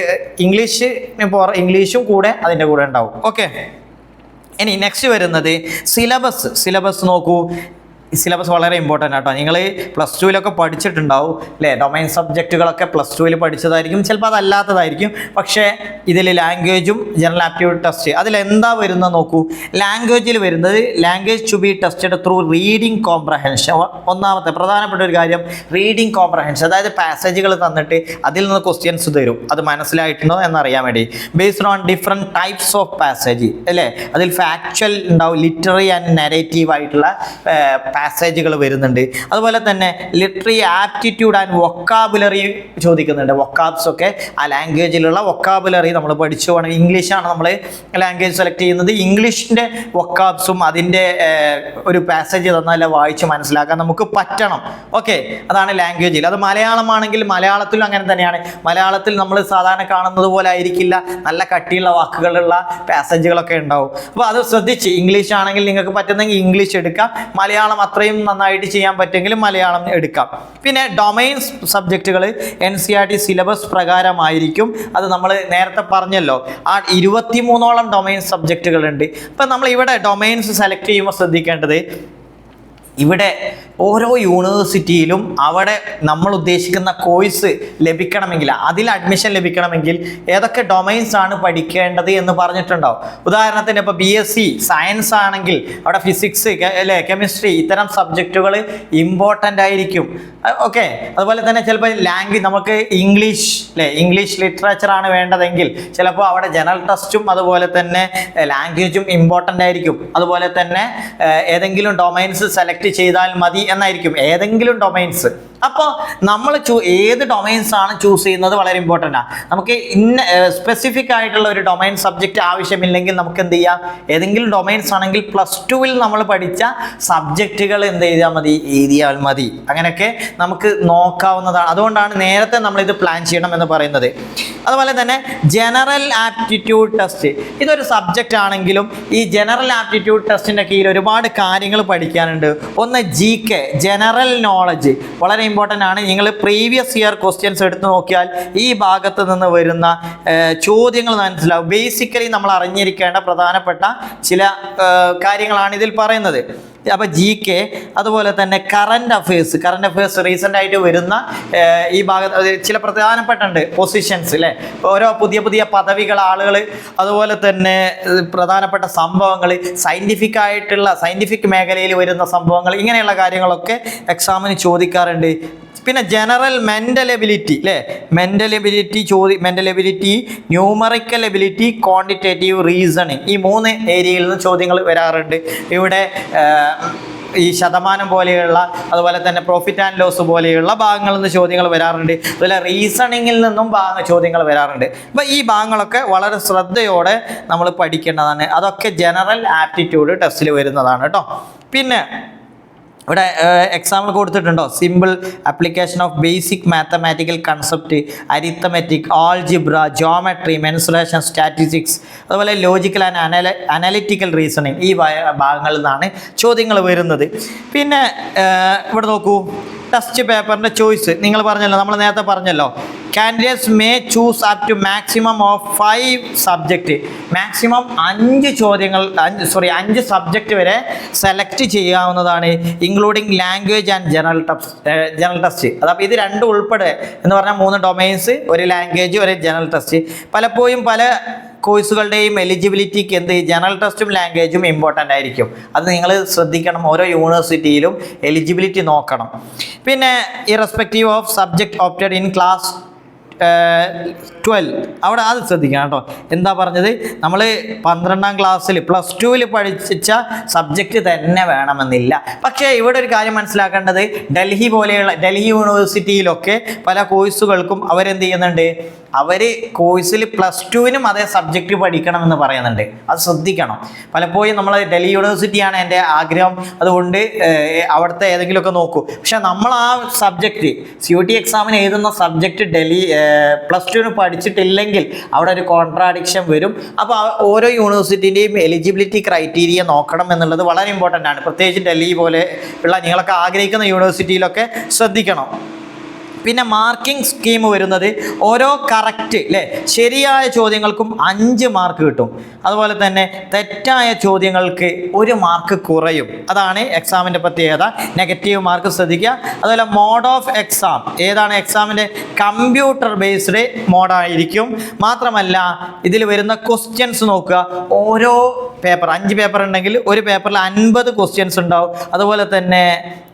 ഇംഗ്ലീഷും കൂടെ അതിൻ്റെ കൂടെ ഉണ്ടാവും. ഓക്കെ, ഇനി നെക്സ്റ്റ് വരുന്നത് സിലബസ് നോക്കൂ. സിലബസ് വളരെ ഇമ്പോർട്ടൻ്റ് ആട്ടോ. നിങ്ങൾ +2 പഠിച്ചിട്ടുണ്ടാവും അല്ലേ? ഡൊമൈൻ സബ്ജക്റ്റുകളൊക്കെ +2 പഠിച്ചതായിരിക്കും, ചിലപ്പോൾ അതല്ലാത്തതായിരിക്കും. പക്ഷേ ഇതിൽ ലാംഗ്വേജും ജനറൽ ആപ്റ്റിറ്റ്യൂഡ് ടെസ്റ്റ് അതിലെന്താ വരുന്നത് നോക്കൂ. ലാംഗ്വേജിൽ വരുന്നത് language to be tested through reading comprehension. ഒന്നാമത്തെ പ്രധാനപ്പെട്ട ഒരു കാര്യം റീഡിങ് കോംപ്രഹെൻഷൻ, അതായത് പാസേജുകൾ തന്നിട്ട് അതിൽ നിന്ന് ക്വസ്റ്റ്യൻസ് തരും. അത് മനസ്സിലായിട്ടുണ്ടോ എന്നറിയാൻ വേണ്ടി. Based on different types of passage അല്ലേ? അതിൽ ഫാക്ച്വൽ ഉണ്ടാവും, ലിറ്റററി ആൻഡ് നരേറ്റീവ് ആയിട്ടുള്ള പാസേജുകൾ വരുന്നുണ്ട്. അതുപോലെ തന്നെ ലിറ്റററി ആപ്റ്റിറ്റ്യൂഡ് ആൻഡ് വൊക്കാബുലറി ചോദിക്കുന്നുണ്ട്. വൊക്കാബ്സ് ഒക്കെ ആ ലാംഗ്വേജിലുള്ള വൊക്കാബുലറി നമ്മൾ പഠിച്ചു പോകണം. ഇംഗ്ലീഷാണ് നമ്മൾ ലാംഗ്വേജ് സെലക്ട് ചെയ്യുന്നത്. ഇംഗ്ലീഷിൻ്റെ വൊക്കാബ്സും അതിൻ്റെ ഒരു പാസേജ് തന്നാൽ വായിച്ച് മനസ്സിലാക്കാൻ നമുക്ക് പറ്റണം. ഓക്കെ, അതാണ് ലാംഗ്വേജിൽ. അത് മലയാളമാണെങ്കിൽ മലയാളത്തിലും അങ്ങനെ തന്നെയാണ്. മലയാളത്തിൽ നമ്മൾ സാധാരണ കാണുന്നത് പോലെ ആയിരിക്കില്ല, നല്ല കട്ടിയുള്ള വാക്കുകളുള്ള പാസേജുകളൊക്കെ ഉണ്ടാവും. അപ്പോൾ അത് ശ്രദ്ധിച്ച്, ഇംഗ്ലീഷ് ആണെങ്കിൽ നിങ്ങൾക്ക് പറ്റുന്നെങ്കിൽ ഇംഗ്ലീഷ് എടുക്കാം, മലയാളം അത്രയും നന്നായിട്ട് ചെയ്യാൻ പറ്റുമെങ്കിൽ മലയാളം എടുക്കാം. പിന്നെ ഡൊമൈൻ സബ്ജക്റ്റുകൾ NCERT സിലബസ് പ്രകാരമായിരിക്കും. അത് നമ്മൾ നേരത്തെ പറഞ്ഞല്ലോ, ആ 23ഓളം ഡൊമൈൻ സബ്ജക്റ്റുകളുണ്ട്. അപ്പം നമ്മൾ ഇവിടെ ഡൊമൈൻസ് സെലക്ട് ചെയ്യുമ്പോൾ ശ്രദ്ധിക്കേണ്ടത്, ഇവിടെ ഓരോ യൂണിവേഴ്സിറ്റിയിലും അവിടെ നമ്മൾ ഉദ്ദേശിക്കുന്ന കോഴ്സ് ലഭിക്കണമെങ്കിൽ, അതിൽ അഡ്മിഷൻ ലഭിക്കണമെങ്കിൽ ഏതൊക്കെ ഡൊമൈൻസ് ആണ് പഠിക്കേണ്ടത് എന്ന് പറഞ്ഞിട്ടുണ്ടാവും. ഉദാഹരണത്തിന് ഇപ്പോൾ BSc സയൻസ് ആണെങ്കിൽ അവിടെ ഫിസിക്സ് അല്ലേ, കെമിസ്ട്രി, ഇത്തരം സബ്ജക്റ്റുകൾ ഇമ്പോർട്ടൻ്റ് ആയിരിക്കും. ഓക്കെ, അതുപോലെ തന്നെ ചിലപ്പോൾ ലാംഗ്വേജ് നമുക്ക് ഇംഗ്ലീഷ് അല്ലേ, ഇംഗ്ലീഷ് ലിറ്ററേച്ചറാണ് വേണ്ടതെങ്കിൽ ചിലപ്പോൾ അവിടെ ജനറൽ ടെസ്റ്റും അതുപോലെ തന്നെ ലാംഗ്വേജും ഇമ്പോർട്ടൻ്റ് ആയിരിക്കും. അതുപോലെ തന്നെ ഏതെങ്കിലും ഡൊമൈൻസ് സെലക്ട് ചെയ്താൽ മതി എന്നായിരിക്കും, ഏതെങ്കിലും ഡൊമൈൻസ്. അപ്പോൾ നമ്മൾ ഏത് ഡൊമൈൻസ് ആണ് ചൂസ് ചെയ്യുന്നത് വളരെ ഇമ്പോർട്ടൻ്റ് ആണ്. നമുക്ക് സ്പെസിഫിക് ആയിട്ടുള്ള ഒരു ഡൊമൈൻ സബ്ജക്റ്റ് ആവശ്യമില്ലെങ്കിൽ നമുക്ക് എന്ത് ചെയ്യാം, ഏതെങ്കിലും ഡൊമൈൻസ് ആണെങ്കിൽ +2 നമ്മൾ പഠിച്ച സബ്ജക്റ്റുകൾ എന്ത് ചെയ്താൽ മതി, എഴുതിയാൽ മതി. അങ്ങനെയൊക്കെ നമുക്ക് നോക്കാവുന്നതാണ്. അതുകൊണ്ടാണ് നേരത്തെ നമ്മളിത് പ്ലാൻ ചെയ്യണം എന്ന് പറയുന്നത്. അതുപോലെ തന്നെ ജനറൽ ആപ്റ്റിറ്റ്യൂഡ് ടെസ്റ്റ്, ഇതൊരു സബ്ജക്റ്റ് ആണെങ്കിലും ഈ ജനറൽ ആപ്റ്റിറ്റ്യൂഡ് ടെസ്റ്റിൻ്റെ കീഴിൽ ഒരുപാട് കാര്യങ്ങൾ പഠിക്കാനുണ്ട്. ഒന്ന് GK, ജനറൽ നോളജ്, വളരെ ഇമ്പോർട്ടൻ്റ് ആണ്. നിങ്ങൾ പ്രീവിയസ് ഇയർ ക്വസ്റ്റ്യൻസ് എടുത്ത് നോക്കിയാൽ ഈ ഭാഗത്ത് നിന്ന് വരുന്ന ചോദ്യങ്ങൾ മനസ്സിലാവും. ബേസിക്കലി നമ്മൾ അറിഞ്ഞിരിക്കേണ്ട പ്രധാനപ്പെട്ട ചില കാര്യങ്ങളാണ് ഇതിൽ പറയുന്നത്. അപ്പോൾ GK, അതുപോലെ തന്നെ കറണ്ട് അഫയേഴ്സ് റീസെൻ്റ് ആയിട്ട് വരുന്ന ഈ ഭാഗത്ത് ചില പ്രധാനപ്പെട്ടുണ്ട് പൊസിഷൻസ് അല്ലേ, ഓരോ പുതിയ പദവികൾ, ആളുകൾ, അതുപോലെ തന്നെ പ്രധാനപ്പെട്ട സംഭവങ്ങൾ, സയൻറ്റിഫിക് മേഖലയിൽ വരുന്ന സംഭവങ്ങൾ, ഇങ്ങനെയുള്ള കാര്യങ്ങളൊക്കെ എക്സാമിന് ചോദിക്കാറുണ്ട്. പിന്നെ ജനറൽ മെൻ്റൽ എബിലിറ്റി അല്ലേ, mental ability, numerical ability, quantitative reasoning, ഈ 3 ഏരിയയിൽ നിന്ന് ചോദ്യങ്ങൾ വരാറുണ്ട്. ഇവിടെ ഈ ശതമാനം പോലെയുള്ള, അതുപോലെ തന്നെ പ്രോഫിറ്റ് ആൻഡ് ലോസ് പോലെയുള്ള ഭാഗങ്ങളിൽ നിന്ന് ചോദ്യങ്ങൾ വരാറുണ്ട്. അതുപോലെ റീസണിങ്ങിൽ നിന്നും ചോദ്യങ്ങൾ വരാറുണ്ട്. അപ്പോൾ ഈ ഭാഗങ്ങളൊക്കെ വളരെ ശ്രദ്ധയോടെ നമ്മൾ പഠിക്കേണ്ടതാണ്. അതൊക്കെ ജനറൽ ആപ്റ്റിറ്റ്യൂഡ് ടെസ്റ്റിൽ വരുന്നതാണ് കേട്ടോ. പിന്നെ ഇവിടെ എക്സാമ്പിൾ കൊടുത്തിട്ടുണ്ടോ, simple application of basic mathematical concept, arithmetic, algebra, geometry, mensuration, statistics, അതുപോലെ ലോജിക്കൽ ആൻഡ് അനലിറ്റിക്കൽ റീസണിങ്, ഈ ഭാഗങ്ങളിൽ നിന്നാണ് ചോദ്യങ്ങൾ വരുന്നത്. പിന്നെ ഇവിടെ നോക്കൂ, ടെസ്റ്റ് പേപ്പറിൻ്റെ ചോയ്സ് നിങ്ങൾ പറഞ്ഞല്ലോ, നമ്മൾ നേരത്തെ പറഞ്ഞല്ലോ, candidates may choose up to maximum of 5 subject, maximum 5 ചോദ്യങ്ങൾ 5 സബ്ജക്റ്റ് വരെ സെലക്ട് ചെയ്യാവുന്നതാണ്, including language and general test. അതപ്പോൾ ഇത് രണ്ടും ഉൾപ്പെടെ എന്ന് പറഞ്ഞാൽ 3 ഡൊമൈൻസ്, ഒരു ലാംഗ്വേജ്, ഒരു ജനറൽ ടെസ്റ്റ്. പലപ്പോഴും പല കോഴ്സുകളുടെയും എലിജിബിലിറ്റിക്ക് ജനറൽ ടെസ്റ്റും ലാംഗ്വേജും ഇമ്പോർട്ടൻ്റ് ആയിരിക്കും. അത് നിങ്ങൾ ശ്രദ്ധിക്കണം, ഓരോ യൂണിവേഴ്സിറ്റിയിലും എലിജിബിലിറ്റി നോക്കണം. പിന്നെ irrespective of subject opted in class 12 അവിടെ അത് ശ്രദ്ധിക്കണം കേട്ടോ. എന്താ പറഞ്ഞത്, നമ്മൾ 12ാം ക്ലാസ്സിൽ +2-ൽ പഠിച്ച സബ്ജക്റ്റ് തന്നെ വേണമെന്നില്ല. പക്ഷേ ഇവിടെ ഒരു കാര്യം മനസ്സിലാക്കേണ്ടത്, ഡൽഹി യൂണിവേഴ്സിറ്റിയിലൊക്കെ പല കോഴ്സുകൾക്കും അവരെന്ത് ചെയ്യുന്നുണ്ട്, അവർ കോഴ്സിൽ +2-നും അതേ സബ്ജക്റ്റ് പഠിക്കണമെന്ന് പറയുന്നുണ്ട്. അത് ശ്രദ്ധിക്കണം. പലപ്പോഴും നമ്മൾ ഡൽഹി യൂണിവേഴ്സിറ്റിയാണ് എൻ്റെ ആഗ്രഹം, അതുകൊണ്ട് അവിടുത്തെ ഏതെങ്കിലുമൊക്കെ നോക്കൂ. പക്ഷെ നമ്മൾ ആ സബ്ജക്റ്റ് CUT എക്സാമിന് എഴുതുന്ന സബ്ജക്റ്റ് +2-ന് പഠിച്ചിട്ടില്ലെങ്കിൽ അവിടെ ഒരു കോൺട്രാഡിക്ഷൻ വരും. അപ്പോൾ ഓരോ യൂണിവേഴ്സിറ്റിൻ്റെയും എലിജിബിലിറ്റി ക്രൈറ്റീരിയ നോക്കണം എന്നുള്ളത് വളരെ ഇമ്പോർട്ടൻ്റ് ആണ്. പ്രത്യേകിച്ച് ഡൽഹി പോലെ ഉള്ള നിങ്ങളൊക്കെ ആഗ്രഹിക്കുന്ന യൂണിവേഴ്സിറ്റിയിലൊക്കെ ശ്രദ്ധിക്കണം. പിന്നെ മാർക്കിംഗ് സ്കീം വരുന്നത്, ഓരോ കറക്റ്റ് ശരിയായ ചോദ്യങ്ങൾക്കും 5 മാർക്ക് കിട്ടും. അതുപോലെ തന്നെ തെറ്റായ ചോദ്യങ്ങൾക്ക് 1 മാർക്ക് കുറയും. അതാണ് എക്സാമിൻ്റെ പ്രത്യേകത. നെഗറ്റീവ് മാർക്ക് ശ്രദ്ധിക്കുക. അതുപോലെ മോഡ് ഓഫ് എക്സാം, ഏതാണ് എക്സാമിൻ്റെ കമ്പ്യൂട്ടർ ബേസ്ഡ് മോഡായിരിക്കും. മാത്രമല്ല ഇതിൽ വരുന്ന ക്വസ്റ്റ്യൻസ് നോക്കുക, ഓരോ പേപ്പർ 5 പേപ്പർ ഉണ്ടെങ്കിൽ ഒരു പേപ്പറിൽ 50 ക്വസ്റ്റ്യൻസ് ഉണ്ടാവും. അതുപോലെ തന്നെ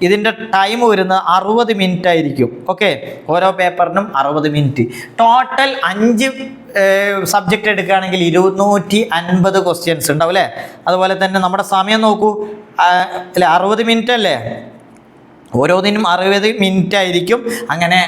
ഇതിൻ്റെ ടൈം വരുന്നത് 60 മിനിറ്റ് ആയിരിക്കും. ഓക്കെ, ഓരോ പേപ്പറിനും 60 മിനിറ്റ്. ടോട്ടൽ 5 സബ്ജക്റ്റ് എടുക്കുകയാണെങ്കിൽ 250 ക്വസ്റ്റ്യൻസ് ഉണ്ടാവും അല്ലേ. അതുപോലെ തന്നെ നമ്മുടെ സമയം നോക്കൂ, അല്ലേ 60 മിനിറ്റ് അല്ലേ, ഓരോന്നിനും 60 മിനിറ്റ് ആയിരിക്കും. അങ്ങനെ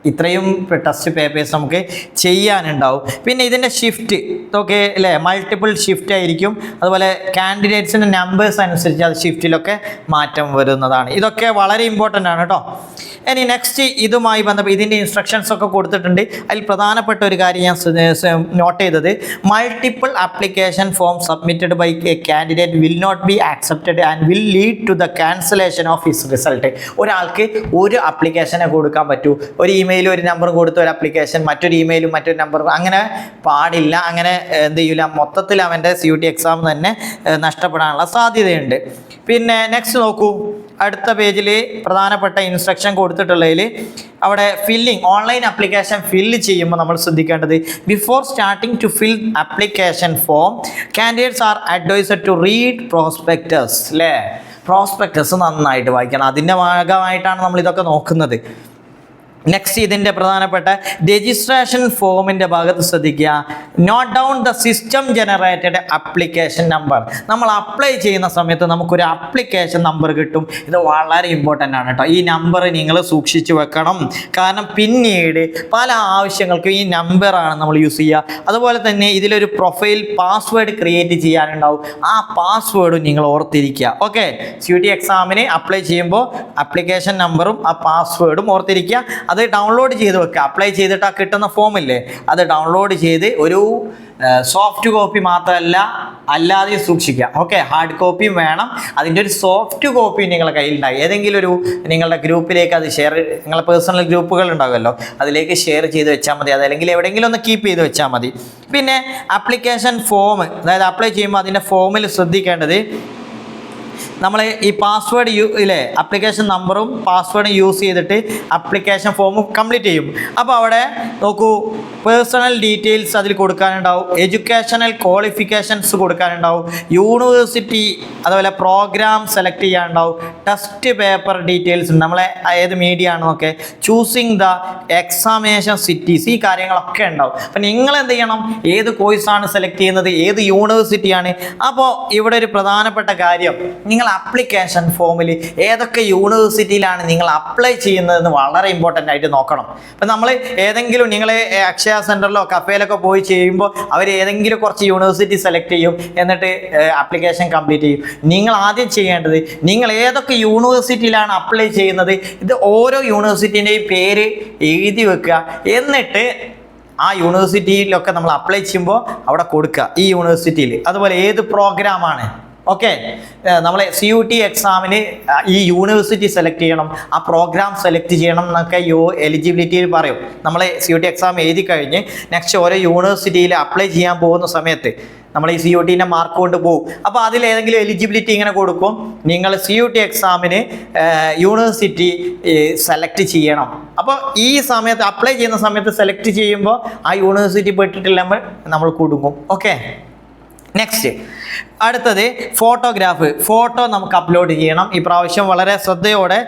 ഇത്രയും ടെസ്റ്റ് പേപ്പേഴ്സ് നമുക്ക് ചെയ്യാനുണ്ടാവും. പിന്നെ ഇതിൻ്റെ ഷിഫ്റ്റ് ഇതൊക്കെ അല്ലേ, മൾട്ടിപ്പിൾ ഷിഫ്റ്റ് ആയിരിക്കും. അതുപോലെ കാൻഡിഡേറ്റ്സിൻ്റെ നമ്പേഴ്സ് അനുസരിച്ച് അത് ഷിഫ്റ്റിലൊക്കെ മാറ്റം വരുന്നതാണ്. ഇതൊക്കെ വളരെ ഇമ്പോർട്ടൻ്റ് ആണ് കേട്ടോ. ഇനി നെക്സ്റ്റ് ഇതുമായി ബന്ധപ്പെട്ട് ഇതിൻ്റെ ഇൻസ്ട്രക്ഷൻസ് ഒക്കെ കൊടുത്തിട്ടുണ്ട്. അതിൽ പ്രധാനപ്പെട്ട ഒരു കാര്യം ഞാൻ നോട്ട് ചെയ്തത്, multiple application form submitted by a candidate will not be accepted and will lead to the cancellation of his result. ഒരാൾക്ക് ഒരു ആപ്ലിക്കേഷനെ കൊടുക്കാൻ പറ്റൂ, ഒരു ഇമെയിലും ഒരു നമ്പറും കൊടുത്ത് ഒരു ആപ്ലിക്കേഷൻ, മറ്റൊരു ഇമെയിലും മറ്റൊരു നമ്പറും, അങ്ങനെ പാടില്ല. അങ്ങനെ എന്ത് ചെയ്യില്ല, മൊത്തത്തിൽ അവൻ്റെ CUT എക്സാം തന്നെ നഷ്ടപ്പെടാനുള്ള സാധ്യതയുണ്ട്. പിന്നെ നെക്സ്റ്റ് നോക്കൂ, അടുത്ത പേജിൽ പ്രധാനപ്പെട്ട ഇൻസ്ട്രക്ഷൻ കൊടുത്തിട്ടുള്ളതിൽ അവിടെ ഫില്ലിംഗ്, ഓൺലൈൻ ആപ്ലിക്കേഷൻ ഫില്ല് ചെയ്യുമ്പോൾ നമ്മൾ ശ്രദ്ധിക്കേണ്ടത്, before starting to fill application form candidates are advised to read prospectus അല്ലേ. പ്രോസ്പെക്ടസ് നന്നായിട്ട് വായിക്കണം. അതിൻ്റെ ഭാഗമായിട്ടാണ് നമ്മൾ ഇതൊക്കെ നോക്കുന്നത്. നെക്സ്റ്റ് ഇതിൻ്റെ പ്രധാനപ്പെട്ട രജിസ്ട്രേഷൻ ഫോമിൻ്റെ ഭാഗത്ത് ശ്രദ്ധിക്കുക, note down the system generated application number. നമ്മൾ അപ്ലൈ ചെയ്യുന്ന സമയത്ത് നമുക്കൊരു ആപ്ലിക്കേഷൻ നമ്പർ കിട്ടും. ഇത് വളരെ ഇമ്പോർട്ടൻ്റ് ആണ് കേട്ടോ. ഈ നമ്പർ നിങ്ങൾ സൂക്ഷിച്ചു വെക്കണം. കാരണം പിന്നീട് പല ആവശ്യങ്ങൾക്കും ഈ നമ്പറാണ് നമ്മൾ യൂസ് ചെയ്യുക. അതുപോലെ തന്നെ ഇതിലൊരു പ്രൊഫൈൽ പാസ്വേഡ് ക്രിയേറ്റ് ചെയ്യാനുണ്ടാവും. ആ പാസ്വേഡും നിങ്ങൾ ഓർത്തിരിക്കുക. ഓക്കെ, CUT എക്സാമിന് അപ്ലൈ ചെയ്യുമ്പോൾ ആപ്ലിക്കേഷൻ നമ്പറും ആ പാസ്വേഡും ഓർത്തിരിക്കുക. അത് ഡൗൺലോഡ് ചെയ്ത് വെക്കുക. അപ്ലൈ ചെയ്തിട്ട് ആ കിട്ടുന്ന ഫോമില്ലേ, അത് ഡൗൺലോഡ് ചെയ്ത് ഒരു സോഫ്റ്റ് കോപ്പി മാത്രമല്ല അല്ലാതെ സൂക്ഷിക്കുക. ഓക്കെ, ഹാർഡ് കോപ്പിയും വേണം. അതിൻ്റെ ഒരു സോഫ്റ്റ് കോപ്പി നിങ്ങളുടെ കയ്യിലുണ്ടാകും. ഏതെങ്കിലും ഒരു നിങ്ങളുടെ ഗ്രൂപ്പിലേക്ക് അത് ഷെയർ, നിങ്ങളുടെ പേഴ്സണൽ ഗ്രൂപ്പുകൾ ഉണ്ടാകുമല്ലോ, അതിലേക്ക് ഷെയർ ചെയ്ത് വെച്ചാൽ മതി. അതല്ലെങ്കിൽ എവിടെയെങ്കിലും ഒന്ന് കീപ്പ് ചെയ്ത് വെച്ചാൽ മതി. പിന്നെ ആപ്ലിക്കേഷൻ ഫോം, അതായത് അപ്ലൈ ചെയ്യുമ്പോൾ അതിൻ്റെ ഫോമിൽ ശ്രദ്ധിക്കേണ്ടത്, നമ്മൾ ഈ പാസ്വേഡ് ഇല്ലേ ആപ്ലിക്കേഷൻ നമ്പറും പാസ്വേഡും യൂസ് ചെയ്തിട്ട് ആപ്ലിക്കേഷൻ ഫോം കംപ്ലീറ്റ് ചെയ്യും. അപ്പോൾ അവിടെ നോക്കൂ, പേഴ്സണൽ ഡീറ്റെയിൽസ് അതിൽ കൊടുക്കാനുണ്ടാവും, എഡ്യൂക്കേഷണൽ ക്വാളിഫിക്കേഷൻസ് കൊടുക്കാനുണ്ടാവും, യൂണിവേഴ്സിറ്റി അതുപോലെ പ്രോഗ്രാം സെലക്ട് ചെയ്യാനുണ്ടാവും, ടെസ്റ്റ് പേപ്പർ ഡീറ്റെയിൽസ് നമ്മളെ ഏത് മീഡിയ ആണോ ഒക്കെ, ചൂസിങ് ദ എക്സാമിനേഷൻ സിറ്റീസ്, ഈ കാര്യങ്ങളൊക്കെ ഉണ്ടാവും. അപ്പം നിങ്ങൾ എന്ത് ചെയ്യണം, ഏത് കോഴ്സാണ് സെലക്ട് ചെയ്യുന്നത്, ഏത് യൂണിവേഴ്സിറ്റിയാണ്. അപ്പോൾ ഇവിടെ ഒരു പ്രധാനപ്പെട്ട കാര്യം, നിങ്ങൾ ആപ്ലിക്കേഷൻ ഫോമിൽ ഏതൊക്കെ യൂണിവേഴ്സിറ്റിയിലാണ് നിങ്ങൾ അപ്ലൈ ചെയ്യുന്നതെന്ന് വളരെ ഇമ്പോർട്ടൻ്റ് ആയിട്ട് നോക്കണം. അപ്പം നമ്മൾ ഏതെങ്കിലും നിങ്ങൾ അക്ഷയ സെൻറ്ററിലോ കഫേയിലൊക്കെ പോയി ചെയ്യുമ്പോൾ അവർ ഏതെങ്കിലും കുറച്ച് യൂണിവേഴ്സിറ്റി സെലക്ട് ചെയ്യും, എന്നിട്ട് ആപ്ലിക്കേഷൻ കംപ്ലീറ്റ് ചെയ്യും. നിങ്ങൾ ആദ്യം ചെയ്യേണ്ടത്, നിങ്ങൾ ഏതൊക്കെ യൂണിവേഴ്സിറ്റിയിലാണ് അപ്ലൈ ചെയ്യുന്നത്, ഇത് ഓരോ യൂണിവേഴ്സിറ്റിൻ്റെയും പേര് എഴുതി വെക്കുക. എന്നിട്ട് ആ യൂണിവേഴ്സിറ്റിയിലൊക്കെ നമ്മൾ അപ്ലൈ ചെയ്യുമ്പോൾ അവിടെ കൊടുക്കുക ഈ യൂണിവേഴ്സിറ്റിയിൽ. അതുപോലെ ഏത് പ്രോഗ്രാമാണ്, ഓക്കെ, നമ്മളെ CUT എക്സാമിന് ഈ യൂണിവേഴ്സിറ്റി സെലക്ട് ചെയ്യണം, ആ പ്രോഗ്രാം സെലക്ട് ചെയ്യണം എന്നൊക്കെ എലിജിബിലിറ്റിയിൽ പറയും. നമ്മൾ CUT എക്സാം എഴുതി കഴിഞ്ഞ് നെക്സ്റ്റ് ഓരോ യൂണിവേഴ്സിറ്റിയിൽ അപ്ലൈ ചെയ്യാൻ പോകുന്ന സമയത്ത് നമ്മൾ ഈ CUT മാർക്ക് കൊണ്ട് പോകും. അപ്പോൾ അതിലേതെങ്കിലും എലിജിബിലിറ്റി ഇങ്ങനെ കൊടുക്കും, നിങ്ങൾ CUT എക്സാമിന് യൂണിവേഴ്സിറ്റി സെലക്ട് ചെയ്യണം. അപ്പോൾ ഈ സമയത്ത് അപ്ലൈ ചെയ്യുന്ന സമയത്ത് സെലക്ട് ചെയ്യുമ്പോൾ ആ യൂണിവേഴ്സിറ്റി പെട്ടിട്ടില്ല നമ്മൾ കൊടുക്കും. ഓക്കെ, നെക്സ്റ്റ് അടുത്തത് ഫോട്ടോ നമുക്ക് അപ്ലോഡ് ചെയ്യണം. ഈ പ്രാവശ്യം വളരെ ശ്രദ്ധയോടെ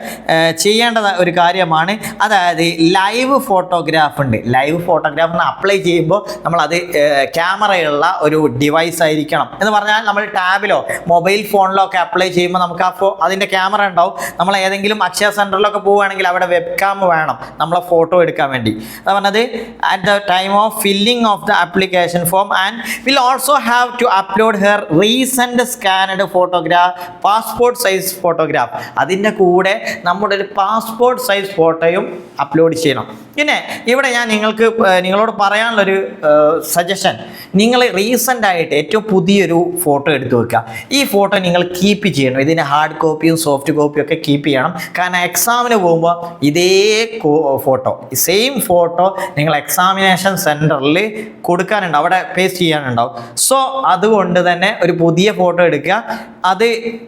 ചെയ്യേണ്ട ഒരു കാര്യമാണ്. അതായത് ലൈവ് ഫോട്ടോഗ്രാഫ് ഉണ്ട്. ലൈവ് ഫോട്ടോഗ്രാഫിന് അപ്ലൈ ചെയ്യുമ്പോൾ നമ്മളത് ക്യാമറയുള്ള ഒരു ഡിവൈസ് ആയിരിക്കണം. എന്ന് പറഞ്ഞാൽ നമ്മൾ ടാബിലോ മൊബൈൽ ഫോണിലോ ഒക്കെ അപ്ലൈ ചെയ്യുമ്പോൾ നമുക്ക് അതിൻ്റെ ക്യാമറ ഉണ്ടാവും. നമ്മൾ ഏതെങ്കിലും അക്ഷയ സെൻറ്ററിലൊക്കെ പോവുകയാണെങ്കിൽ അവിടെ വെബ്കാം വേണം നമ്മളെ ഫോട്ടോ എടുക്കാൻ വേണ്ടി. അത് പറഞ്ഞത് at the time of filling of the application form and will also have to upload her recent scanned photograph, passport size photograph. അതിൻ്റെ കൂടെ നമ്മുടെ ഒരു പാസ്പോർട്ട് സൈസ് ഫോട്ടോയും അപ്ലോഡ് ചെയ്യണം. പിന്നെ ഇവിടെ ഞാൻ നിങ്ങളോട് പറയാനുള്ളൊരു സജഷൻ, നിങ്ങൾ റീസെൻ്റ് ആയിട്ട് ഏറ്റവും പുതിയൊരു ഫോട്ടോ എടുത്തു വെക്കുക. ഈ ഫോട്ടോ നിങ്ങൾ കീപ്പ് ചെയ്യണം. ഇതിൻ്റെ ഹാർഡ് കോപ്പിയും സോഫ്റ്റ് കോപ്പിയും ഒക്കെ കീപ്പ് ചെയ്യണം. കാരണം എക്സാമിന് പോകുമ്പോൾ ഇതേ ഫോട്ടോ, സെയിം ഫോട്ടോ നിങ്ങൾ എക്സാമിനേഷൻ സെൻറ്ററിൽ കൊടുക്കാനുണ്ടാവും, അവിടെ പേസ്റ്റ് ചെയ്യാനുണ്ടാവും. സോ അതുകൊണ്ട് തന്നെ ഒരു പുതിയ ഫോട്ടോ എടുക്കുക, അത്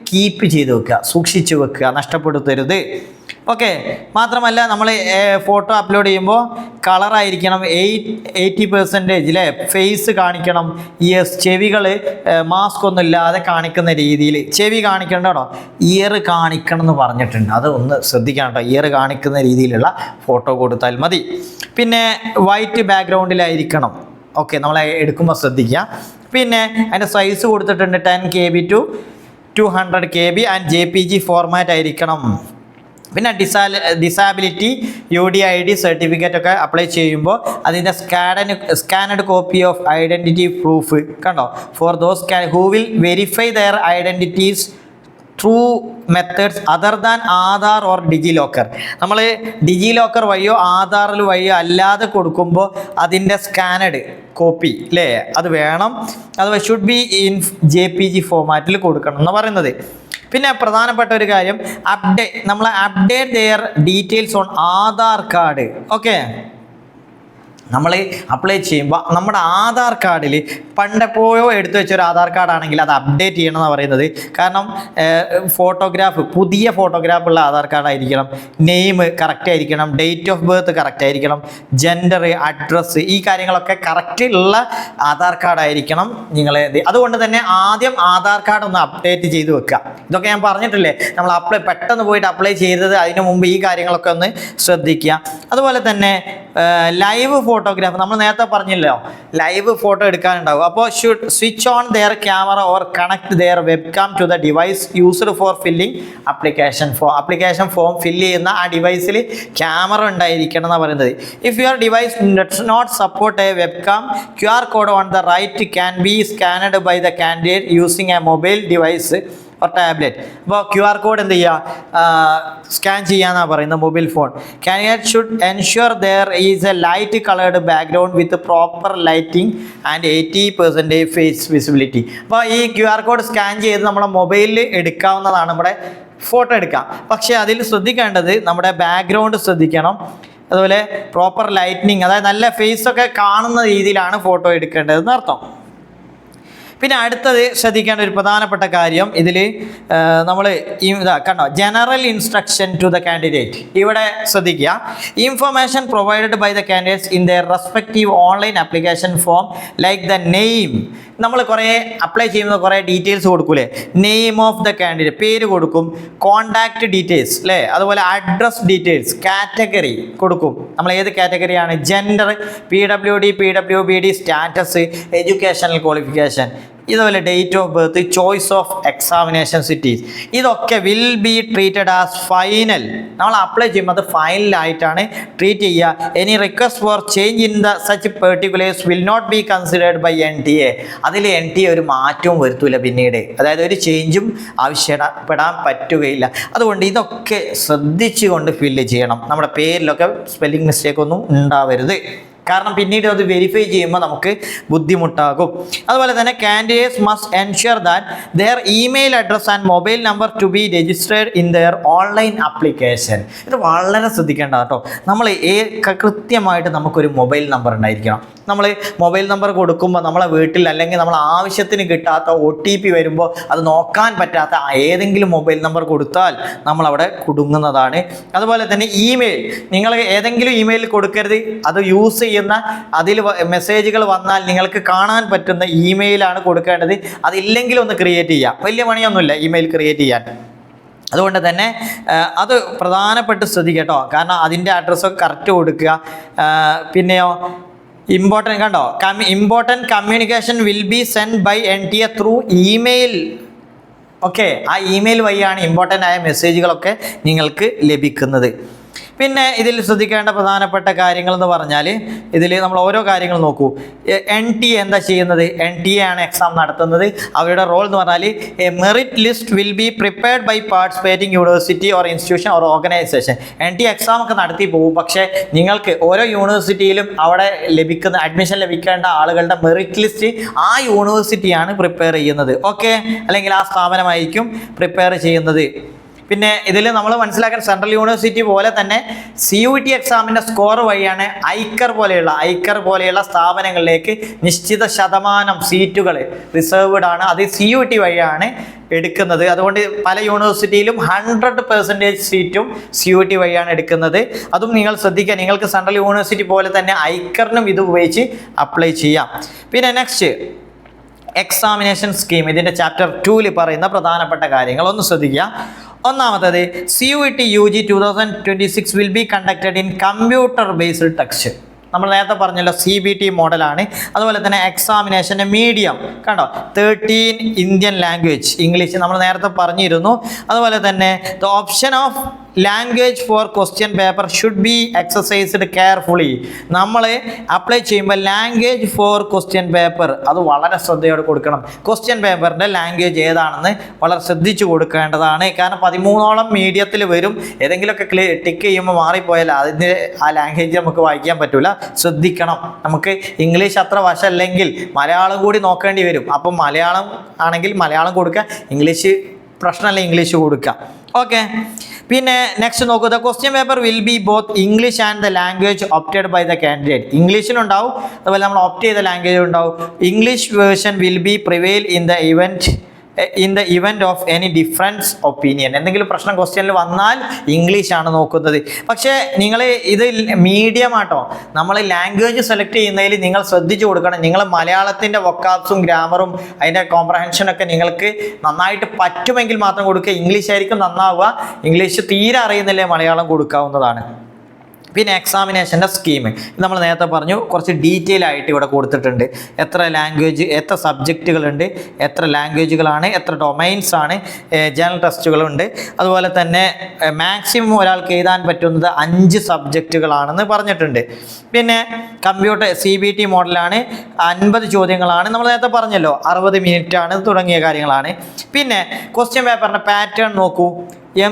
കീപ്പ് ചെയ്ത് വെക്കുക, സൂക്ഷിച്ച് വെക്കുക, നഷ്ടപ്പെടുത്തരുത്. ഓക്കെ, മാത്രമല്ല നമ്മൾ ഫോട്ടോ അപ്ലോഡ് ചെയ്യുമ്പോൾ കളറായിരിക്കണം 80% അല്ലേ, ഫേസ് കാണിക്കണം. യെസ്, ചെവികൾ മാസ്ക് ഒന്നും ഇല്ലാതെ കാണിക്കുന്ന രീതിയിൽ ചെവി കാണിക്കണം കേട്ടോ. ഇയർ കാണിക്കണം എന്ന് പറഞ്ഞിട്ടുണ്ട്, അത് ഒന്ന് ശ്രദ്ധിക്കണം കേട്ടോ. ഇയർ കാണിക്കുന്ന രീതിയിലുള്ള ഫോട്ടോ കൊടുത്താൽ മതി. പിന്നെ വൈറ്റ് ബാക്ക്ഗ്രൗണ്ടിലായിരിക്കണം. ഓക്കെ, നമ്മൾ എടുക്കുമ്പോൾ ശ്രദ്ധിക്കുക. പിന്നെ അതിൻ്റെ സൈസ് കൊടുത്തിട്ടുണ്ട് 10 KB to 200 KB and JPG format ആയിരിക്കണം. പിന്നെ ഡിസാബിലിറ്റി UDID സർട്ടിഫിക്കറ്റ് ഒക്കെ അപ്ലൈ ചെയ്യുമ്പോൾ അതിൻ്റെ scanned copy of identity proof കണ്ടോ, for those who will verify their identities through methods other than Aadhaar or DigiLocker. നമ്മൾ ഡിജി ലോക്കർ വഴിയോ ആധാറിൽ വഴിയോ അല്ലാതെ കൊടുക്കുമ്പോൾ അതിൻ്റെ സ്കാനഡ് കോപ്പി അല്ലേ, അത് വേണം. അത് ഷുഡ് ബി ഇൻ JPG ഫോർമാറ്റിൽ കൊടുക്കണം എന്ന് പറയുന്നത്. പിന്നെ പ്രധാനപ്പെട്ട ഒരു കാര്യം, നമ്മൾ update their details on Aadhaar card. Okay, നമ്മൾ അപ്ലൈ ചെയ്യുമ്പോൾ നമ്മുടെ ആധാർ കാർഡിൽ പണ്ടെപ്പോഴോ എടുത്തു വെച്ചൊരു ആധാർ കാർഡാണെങ്കിൽ അത് അപ്ഡേറ്റ് ചെയ്യണമെന്ന് പറയുന്നത്. കാരണം പുതിയ ഫോട്ടോഗ്രാഫുള്ള ആധാർ കാർഡായിരിക്കണം, നെയിം കറക്റ്റ് ആയിരിക്കണം, ഡേറ്റ് ഓഫ് ബർത്ത് കറക്റ്റ് ആയിരിക്കണം, ജെൻഡർ, അഡ്രസ്സ്, ഈ കാര്യങ്ങളൊക്കെ കറക്റ്റ് ഉള്ള ആധാർ കാർഡായിരിക്കണം നിങ്ങൾ. അതുകൊണ്ട് തന്നെ ആദ്യം ആധാർ കാർഡ് ഒന്ന് അപ്ഡേറ്റ് ചെയ്ത് വെക്കുക. ഇതൊക്കെ ഞാൻ പറഞ്ഞിട്ടില്ലേ, നമ്മൾ പെട്ടെന്ന് പോയിട്ട് അപ്ലൈ ചെയ്തത്, അതിന് മുമ്പ് ഈ കാര്യങ്ങളൊക്കെ ഒന്ന് ശ്രദ്ധിക്കുക. അതുപോലെ തന്നെ ലൈവ് ഫോട്ടോഗ്രാഫ് നമ്മൾ നേരത്തെ പറഞ്ഞില്ലോ, ലൈവ് ഫോട്ടോ എടുക്കാനുണ്ടാവും. അപ്പോൾ should switch on their camera or connect their webcam to the device used for filling application form fill ചെയ്യുന്ന ആ ഡിവൈസിൽ ക്യാമറ ഉണ്ടായിരിക്കണം എന്നാണ് പറയുന്നത്. If your device does not support a webcam, QR code on the right can be scanned by the candidate using a mobile device or tablet. അപ്പോൾ QR code എന്ത് ചെയ്യുക, scan ചെയ്യാന്നാണ് പറയുന്നത് mobile phone. Candidate should ensure there is A light coloured background with proper lighting and 80% face visibility. അപ്പോൾ ഈ QR code scan ചെയ്ത് നമ്മുടെ മൊബൈലിൽ എടുക്കാവുന്നതാണ്, നമ്മുടെ ഫോട്ടോ എടുക്കാം. പക്ഷേ അതിൽ ശ്രദ്ധിക്കേണ്ടത് നമ്മുടെ ബാക്ക്ഗ്രൗണ്ട് ശ്രദ്ധിക്കണം. അതുപോലെ പ്രോപ്പർ ലൈറ്റിനിങ്, അതായത് നല്ല ഫേസൊക്കെ കാണുന്ന രീതിയിലാണ് ഫോട്ടോ എടുക്കേണ്ടതെന്ന് അർത്ഥം. പിന്നെ അടുത്തത് ശ്രദ്ധിക്കേണ്ട ഒരു പ്രധാനപ്പെട്ട കാര്യം ഇതിൽ നമ്മൾ ഇതാ കണ്ടോ, general instruction to the candidate. ഇവിടെ ശ്രദ്ധിക്കുക, information provided by the candidates in their respective online application form like the name. നമ്മൾ കുറേ അപ്ലൈ ചെയ്യുമ്പോൾ കുറേ ഡീറ്റെയിൽസ് കൊടുക്കൂലേ, നെയിം ഓഫ് ദ കാൻഡിഡേറ്റ്, പേര് കൊടുക്കും, കോണ്ടാക്ട് ഡീറ്റെയിൽസ് അല്ലേ, അതുപോലെ അഡ്രസ് ഡീറ്റെയിൽസ്, കാറ്റഗറി കൊടുക്കും, നമ്മൾ ഏത് കാറ്റഗറിയാണ്, gender, PWD PWBD status, educational qualification, ഇതുപോലെ date of birth, choice of examination cities, ഇതൊക്കെ will be treated as final. നമ്മൾ അപ്ലൈ ചെയ്യുമ്പോൾ അത് ഫൈനലായിട്ടാണ് ട്രീറ്റ് ചെയ്യുക. Any request for change in the such particulars will not be considered by NTA. അതിൽ NTA ഒരു മാറ്റവും വരുത്തൂല പിന്നീട്, അതായത് ഒരു ചേഞ്ചും ആവശ്യപ്പെടാൻ പറ്റുകയില്ല. അതുകൊണ്ട് ഇതൊക്കെ ശ്രദ്ധിച്ചുകൊണ്ട് ഫില്ല് ചെയ്യണം. നമ്മുടെ പേരിലൊക്കെ സ്പെല്ലിംഗ് മിസ്റ്റേക്ക് ഒന്നും ഉണ്ടാവരുത്, കാരണം പിന്നീട് അത് വെരിഫൈ ചെയ്യുമ്പോൾ നമുക്ക് ബുദ്ധിമുട്ടാകും. അതുപോലെ തന്നെ candidates must ensure that there email address and mobile number two B registered in there online application. ഇത് വളരെ ശ്രദ്ധിക്കേണ്ട കേട്ടോ. നമ്മൾ കൃത്യമായിട്ട് നമുക്കൊരു മൊബൈൽ നമ്പർ ഉണ്ടായിരിക്കണം. നമ്മൾ മൊബൈൽ നമ്പർ കൊടുക്കുമ്പോൾ നമ്മളെ വീട്ടിൽ അല്ലെങ്കിൽ നമ്മൾ ആവശ്യത്തിന് കിട്ടാത്ത OTP വരുമ്പോൾ അത് നോക്കാൻ പറ്റാത്ത ഏതെങ്കിലും മൊബൈൽ നമ്പർ കൊടുത്താൽ നമ്മളവിടെ കുടുങ്ങുന്നതാണ്. അതുപോലെ തന്നെ ഇമെയിൽ, നിങ്ങൾ ഏതെങ്കിലും ഇമെയിൽ കൊടുക്കരുത്. അത് യൂസ് ചെയ്യുന്ന അതിൽ മെസ്സേജുകൾ വന്നാൽ നിങ്ങൾക്ക് കാണാൻ പറ്റുന്ന ഇമെയിലാണ് കൊടുക്കേണ്ടത്. അതില്ലെങ്കിൽ ഒന്ന് ക്രിയേറ്റ് ചെയ്യാം, വലിയ പണിയൊന്നുമില്ല ഇമെയിൽ ക്രിയേറ്റ് ചെയ്യാൻ. അതുകൊണ്ട് തന്നെ അത് പ്രധാനപ്പെട്ട് ശ്രദ്ധിക്കട്ടോ, കാരണം അതിൻ്റെ അഡ്രസ്സൊക്കെ കറക്റ്റ് കൊടുക്കുക. പിന്നെയോ ഇമ്പോർട്ടൻ്റ് കണ്ടോ, important communication will be send by NTA through email. Okay, ആ ഇമെയിൽ വഴിയാണ് ഇമ്പോർട്ടൻ്റ് ആയ മെസ്സേജുകളൊക്കെ നിങ്ങൾക്ക് ലഭിക്കുന്നത്. പിന്നെ ഇതിൽ ശ്രദ്ധിക്കേണ്ട പ്രധാനപ്പെട്ട കാര്യങ്ങൾ എന്ന് പറഞ്ഞാൽ, ഇതിൽ നമ്മൾ ഓരോ കാര്യങ്ങൾ നോക്കൂ. NTA എന്താ ചെയ്യുന്നത്? NTA ആണ് എക്സാം നടത്തുന്നത്. അവരുടെ റോൾ എന്ന് പറഞ്ഞാൽ a merit list will be prepared by participating university or institution or organisation. NTA exam ഒക്കെ നടത്തി പോകും, പക്ഷേ നിങ്ങൾക്ക് ഓരോ യൂണിവേഴ്സിറ്റിയിലും അവിടെ അഡ്മിഷൻ ലഭിക്കേണ്ട ആളുകളുടെ മെറിറ്റ് ലിസ്റ്റ് ആ യൂണിവേഴ്സിറ്റിയാണ് പ്രിപ്പയർ ചെയ്യുന്നത്. ഓക്കെ, അല്ലെങ്കിൽ ആ സ്ഥാപനമായിരിക്കും പ്രിപ്പയർ ചെയ്യുന്നത്. പിന്നെ ഇതിൽ നമ്മൾ മനസ്സിലാക്കാൻ, സെൻട്രൽ യൂണിവേഴ്സിറ്റി പോലെ തന്നെ CUET എക്സാമിൻ്റെ സ്കോർ വഴിയാണ് ഐക്കർ പോലെയുള്ള സ്ഥാപനങ്ങളിലേക്ക് നിശ്ചിത ശതമാനം സീറ്റുകൾ റിസർവ്ഡ് ആണ്. അത് CUET വഴിയാണ് എടുക്കുന്നത്. അതുകൊണ്ട് പല യൂണിവേഴ്സിറ്റിയിലും 100% സീറ്റും CUET വഴിയാണ് എടുക്കുന്നത്. അതും നിങ്ങൾ ശ്രദ്ധിക്കുക. നിങ്ങൾക്ക് സെൻട്രൽ യൂണിവേഴ്സിറ്റി പോലെ തന്നെ ഐക്കറിനും ഇത് ഉപയോഗിച്ച് അപ്ലൈ ചെയ്യാം. പിന്നെ നെക്സ്റ്റ് എക്സാമിനേഷൻ സ്കീം, ഇതിൻ്റെ ചാപ്റ്റർ 2 പറയുന്ന പ്രധാനപ്പെട്ട കാര്യങ്ങൾ ഒന്ന് ശ്രദ്ധിക്കുക. ഒന്നാമത്തേത്, CUET UG 2026 will be conducted in computer based text. നമ്മൾ നേരത്തെ പറഞ്ഞല്ലോ CBT മോഡലാണ്. അതുപോലെ തന്നെ എക്സാമിനേഷൻ്റെ മീഡിയം കണ്ടോ, 13 ഇന്ത്യൻ ലാംഗ്വേജ്, ഇംഗ്ലീഷ് നമ്മൾ നേരത്തെ പറഞ്ഞിരുന്നു. അതുപോലെ തന്നെ the option of language four question paper should be exercised carefully. നമ്മൾ അപ്ലൈ ചെയ്യുമ്പോൾ ലാംഗ്വേജ് ഫോർ ക്വസ്റ്റ്യൻ പേപ്പർ അത് വളരെ ശ്രദ്ധയോടെ കൊടുക്കണം. ക്വസ്റ്റ്യൻ പേപ്പറിൻ്റെ ലാംഗ്വേജ് ഏതാണെന്ന് വളരെ ശ്രദ്ധിച്ചു കൊടുക്കേണ്ടതാണ്. കാരണം 13ഓളം മീഡിയത്തിൽ വരും. ഏതെങ്കിലുമൊക്കെ ടിക്ക് ചെയ്യുമ്പോൾ മാറിപ്പോയാൽ അതിൻ്റെ ആ ലാംഗ്വേജ് നമുക്ക് വായിക്കാൻ പറ്റില്ല. ശ്രദ്ധിക്കണം. നമുക്ക് ഇംഗ്ലീഷ് അത്ര വശമല്ലെങ്കിൽ മലയാളം കൂടി നോക്കേണ്ടി വരും. അപ്പം മലയാളം ആണെങ്കിൽ മലയാളം കൊടുക്കുക, ഇംഗ്ലീഷ് പ്രശ്നമല്ല ഇംഗ്ലീഷ് കൊടുക്കുക. ഓക്കെ, പിന്നെ നെക്സ്റ്റ് നോക്കൂ. The question paper will be both English and the language opted by the candidate. ഇംഗ്ലീഷിലുണ്ടാവും, അതുപോലെ നമ്മൾ ഓപ്റ്റ് ചെയ്ത ലാംഗ്വേജ് ഉണ്ടാവും. English version will be prevail in the event of any difference opinion. എന്തെങ്കിലും പ്രശ്നം ക്വസ്റ്റ്യനിൽ വന്നാൽ ഇംഗ്ലീഷാണ് നോക്കുന്നത്. പക്ഷേ നിങ്ങൾ ഇത് മീഡിയം ആട്ടോ. നമ്മൾ ലാംഗ്വേജ് സെലക്ട് ചെയ്യുന്നതിൽ നിങ്ങൾ ശ്രദ്ധിച്ചു കൊടുക്കണം. നിങ്ങൾ മലയാളത്തിൻ്റെ വൊക്കാബ്സും ഗ്രാമറും അതിൻ്റെ കോംപ്രഹെൻഷനൊക്കെ നിങ്ങൾക്ക് നന്നായിട്ട് പറ്റുമെങ്കിൽ മാത്രം കൊടുക്കുക. ഇംഗ്ലീഷ് ആയിരിക്കും നന്നാവുക. ഇംഗ്ലീഷ് തീരെ അറിയുന്നില്ലേ മലയാളം കൊടുക്കാവുന്നതാണ്. പിന്നെ എക്സാമിനേഷൻ്റെ സ്കീം നമ്മൾ നേരത്തെ പറഞ്ഞു, കുറച്ച് ഡീറ്റെയിൽ ആയിട്ട് ഇവിടെ കൊടുത്തിട്ടുണ്ട്. എത്ര ലാംഗ്വേജ്, എത്ര സബ്ജക്റ്റുകളുണ്ട്, എത്ര ലാംഗ്വേജുകളാണ്, എത്ര ഡൊമൈൻസ് ആണ്, ജനറൽ ടെസ്റ്റുകളുണ്ട്. അതുപോലെ തന്നെ മാക്സിമം ഒരാൾക്ക് എഴുതാൻ പറ്റുന്നത് 5 സബ്ജക്റ്റുകളാണെന്ന് പറഞ്ഞിട്ടുണ്ട്. പിന്നെ കമ്പ്യൂട്ടർ CBT മോഡലാണ്, 50 ചോദ്യങ്ങളാണ്. നമ്മൾ നേരത്തെ പറഞ്ഞല്ലോ 60 മിനിറ്റ് ആണ്, തുടങ്ങിയ കാര്യങ്ങളാണ്. പിന്നെ ക്വസ്റ്റ്യൻ പേപ്പറിൻ്റെ പാറ്റേൺ നോക്കൂ.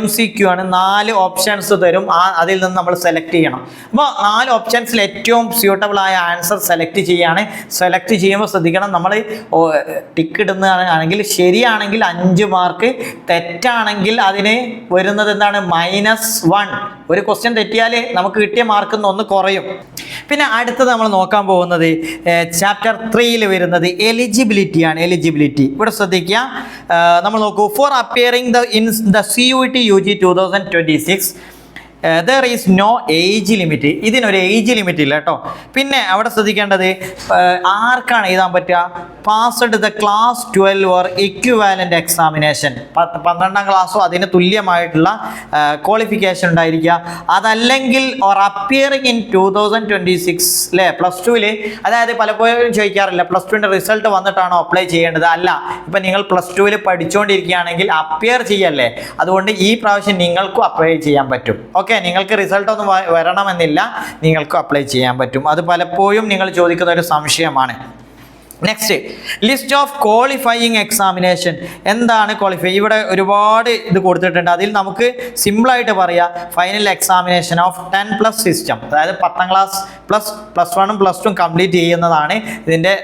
MCQ ആണ്. 4 ഓപ്ഷൻസ് തരും. അതിൽ നിന്ന് നമ്മൾ സെലക്ട് ചെയ്യണം. അപ്പോൾ 4 ഓപ്ഷൻസിൽ ഏറ്റവും സ്യൂട്ടബിൾ ആയ ആൻസർ സെലക്ട് ചെയ്യുകയാണ്. സെലക്ട് ചെയ്യുമ്പോൾ ശ്രദ്ധിക്കണം, നമ്മൾ ടിക്ക് ഇടുന്നതാണെങ്കിൽ ശരിയാണെങ്കിൽ 5 മാർക്ക്, തെറ്റാണെങ്കിൽ അതിന് വരുന്നത് എന്താണ്, -1. ഒരു ക്വസ്റ്റ്യൻ തെറ്റിയാൽ നമുക്ക് കിട്ടിയ മാർക്കിൽ നിന്ന് 1 കുറയും. പിന്നെ അടുത്തത് നമ്മൾ നോക്കാൻ പോകുന്നത് ചാപ്റ്റർ 3 വരുന്നത് എലിജിബിലിറ്റി ആണ്. എലിജിബിലിറ്റി ഇവിടെ ശ്രദ്ധിക്കുക. നമ്മൾ നോക്കൂ, for appearing in the CUET UG 2026 there is no age limit. ഇതിനൊരു ഏജ് ലിമിറ്റ് ഇല്ല കേട്ടോ. പിന്നെ അവിടെ ശ്രദ്ധിക്കേണ്ടത് ആർക്കാണ് എഴുതാൻ പറ്റുക? Passed the class 12 or equivalent examination, 12ാം ക്ലാസ്സോ അതിന് തുല്യമായിട്ടുള്ള ക്വാളിഫിക്കേഷൻ ഉണ്ടായിരിക്കുക. അതല്ലെങ്കിൽ ഓർ അപ്പിയറിംഗ് ഇൻ 2026 അല്ലേ, +2ൽ. അതായത് പലപ്പോഴും ചോദിക്കാറില്ല +2ൻ്റെ റിസൾട്ട് വന്നിട്ടാണോ അപ്ലൈ ചെയ്യേണ്ടത്? അല്ല, ഇപ്പം നിങ്ങൾ +2ൽ പഠിച്ചുകൊണ്ടിരിക്കുകയാണെങ്കിൽ അപ്പിയർ ചെയ്യല്ലേ, അതുകൊണ്ട് ഈ പ്രാവശ്യം നിങ്ങൾക്കും അപ്ലൈ ചെയ്യാൻ പറ്റും. ഓക്കെ, നിങ്ങൾക്ക് റിസൾട്ട് ഒന്നും വരണമെന്നില്ല, നിങ്ങൾക്ക് അപ്ലൈ ചെയ്യാൻ പറ്റും. അത് പലപ്പോഴും നിങ്ങൾ ചോദിക്കുന്ന ഒരു സംശയമാണ്. Next, list of qualifying examination. എന്താണ് ക്വാളിഫൈ? ഇവിടെ ഒരുപാട് ഇത് കൊടുത്തിട്ടുണ്ട്. അതിൽ നമുക്ക് സിമ്പിളായിട്ട് പറയാം, ഫൈനൽ എക്സാമിനേഷൻ ഓഫ് 10+ സിസ്റ്റം, അതായത് 10ാം ക്ലാസ് +1ഉം +2ഉം കംപ്ലീറ്റ് ചെയ്യുന്നതാണ് ഇതിൻ്റെ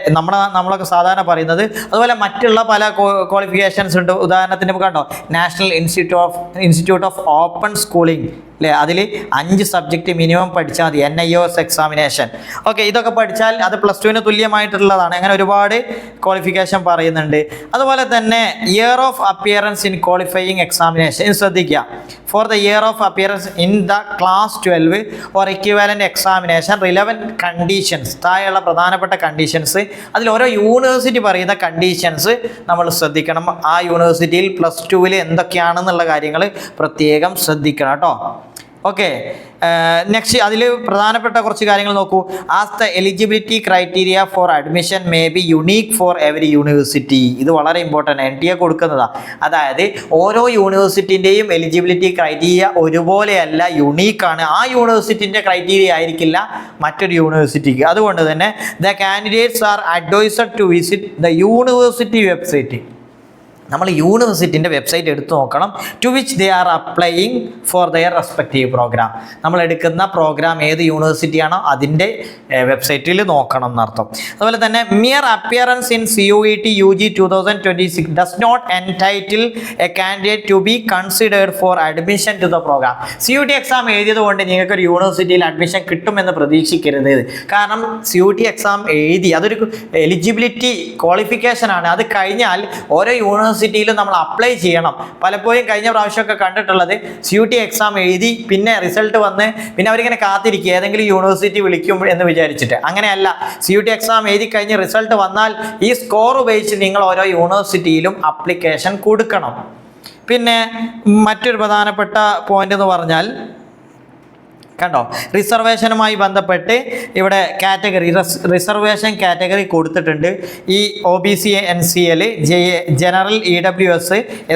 നമ്മളൊക്കെ സാധാരണ പറയുന്നത്. അതുപോലെ മറ്റുള്ള പല ക്വാളിഫിക്കേഷൻസ് ഉണ്ട്. ഉദാഹരണത്തിന് കണ്ടോ, national institute of open schooling അല്ലേ, അതിൽ 5 സബ്ജക്റ്റ് മിനിമം പഠിച്ചാൽ മതി. NIOS examination. ഓക്കെ, ഇതൊക്കെ പഠിച്ചാൽ അത് +2ന് തുല്യമായിട്ടുള്ളതാണ്. അങ്ങനെ ഒരുപാട് ക്വാളിഫിക്കേഷൻ പറയുന്നുണ്ട്. അതുപോലെ തന്നെ year of appearance in qualifying examination ശ്രദ്ധിക്കുക. For the year of appearance in the class 12 or equivalent examination relevant conditions. താഴെയുള്ള പ്രധാനപ്പെട്ട കണ്ടീഷൻസ്, അതിൽ ഓരോ യൂണിവേഴ്സിറ്റി പറയുന്ന കണ്ടീഷൻസ് നമ്മൾ ശ്രദ്ധിക്കണം. ആ യൂണിവേഴ്സിറ്റിയിൽ +2ൽ എന്തൊക്കെയാണെന്നുള്ള കാര്യങ്ങൾ പ്രത്യേകം ശ്രദ്ധിക്കണം കേട്ടോ. ഓക്കെ, നെക്സ്റ്റ് അതിൽ പ്രധാനപ്പെട്ട കുറച്ച് കാര്യങ്ങൾ നോക്കൂ. As the eligibility criteria for admission may be unique for every university. ഇത് വളരെ ഇമ്പോർട്ടൻ്റ്, NTA കൊടുക്കുന്നതാണ്. അതായത് ഓരോ യൂണിവേഴ്സിറ്റിൻ്റെയും എലിജിബിലിറ്റി ക്രൈറ്റീരിയ ഒരുപോലെയല്ല, യുണീക്കാണ്. ആ യൂണിവേഴ്സിറ്റിൻ്റെ ക്രൈറ്റീരിയ ആയിരിക്കില്ല മറ്റൊരു യൂണിവേഴ്സിറ്റിക്ക്. അതുകൊണ്ട് തന്നെ the candidates are advised to visit the university website. നമ്മൾ യൂണിവേഴ്സിറ്റിൻ്റെ വെബ്സൈറ്റ് എടുത്തു നോക്കണം. To which they are applying for their respective programme. നമ്മൾ എടുക്കുന്ന പ്രോഗ്രാം ഏത് യൂണിവേഴ്സിറ്റിയാണോ അതിൻ്റെ വെബ്സൈറ്റിൽ നോക്കണം എന്നർത്ഥം. അതുപോലെ തന്നെ mere appearance in CUET UG 2026 does not entitle a candidate to be considered for admission to the programme. CUET exam എഴുതിയത് കൊണ്ട് നിങ്ങൾക്കൊരു യൂണിവേഴ്സിറ്റിയിൽ അഡ്മിഷൻ കിട്ടുമെന്ന് പ്രതീക്ഷിക്കരുത്. കാരണം CUET എക്സാം എഴുതി, അതൊരു എലിജിബിലിറ്റി ക്വാളിഫിക്കേഷൻ ആണ്. അത് കഴിഞ്ഞാൽ ഓരോ യൂണിവേഴ്സിറ്റിയിലും നമ്മൾ അപ്ലൈ ചെയ്യണം. പലപ്പോഴും കഴിഞ്ഞ പ്രാവശ്യമൊക്കെ കണ്ടിട്ടുള്ളത് CUET എക്സാം എഴുതി പിന്നെ റിസൾട്ട് വന്ന് പിന്നെ അവരിങ്ങനെ കാത്തിരിക്കുക ഏതെങ്കിലും യൂണിവേഴ്സിറ്റി വിളിക്കും എന്ന് വിചാരിച്ചിട്ട്. അങ്ങനെയല്ല, CUET എക്സാം എഴുതി കഴിഞ്ഞ് റിസൾട്ട് വന്നാൽ ഈ സ്കോർ ഉപയോഗിച്ച് നിങ്ങൾ ഓരോ യൂണിവേഴ്സിറ്റിയിലും അപ്ലിക്കേഷൻ കൊടുക്കണം. പിന്നെ മറ്റൊരു പ്രധാനപ്പെട്ട പോയിന്റ് എന്ന് പറഞ്ഞാൽ കണ്ടോ, റിസർവേഷനുമായി ബന്ധപ്പെട്ട് ഇവിടെ കാറ്റഗറി റിസർവേഷൻ കാറ്റഗറി കൊടുത്തിട്ടുണ്ട്. ഈ OBC NCL general EWS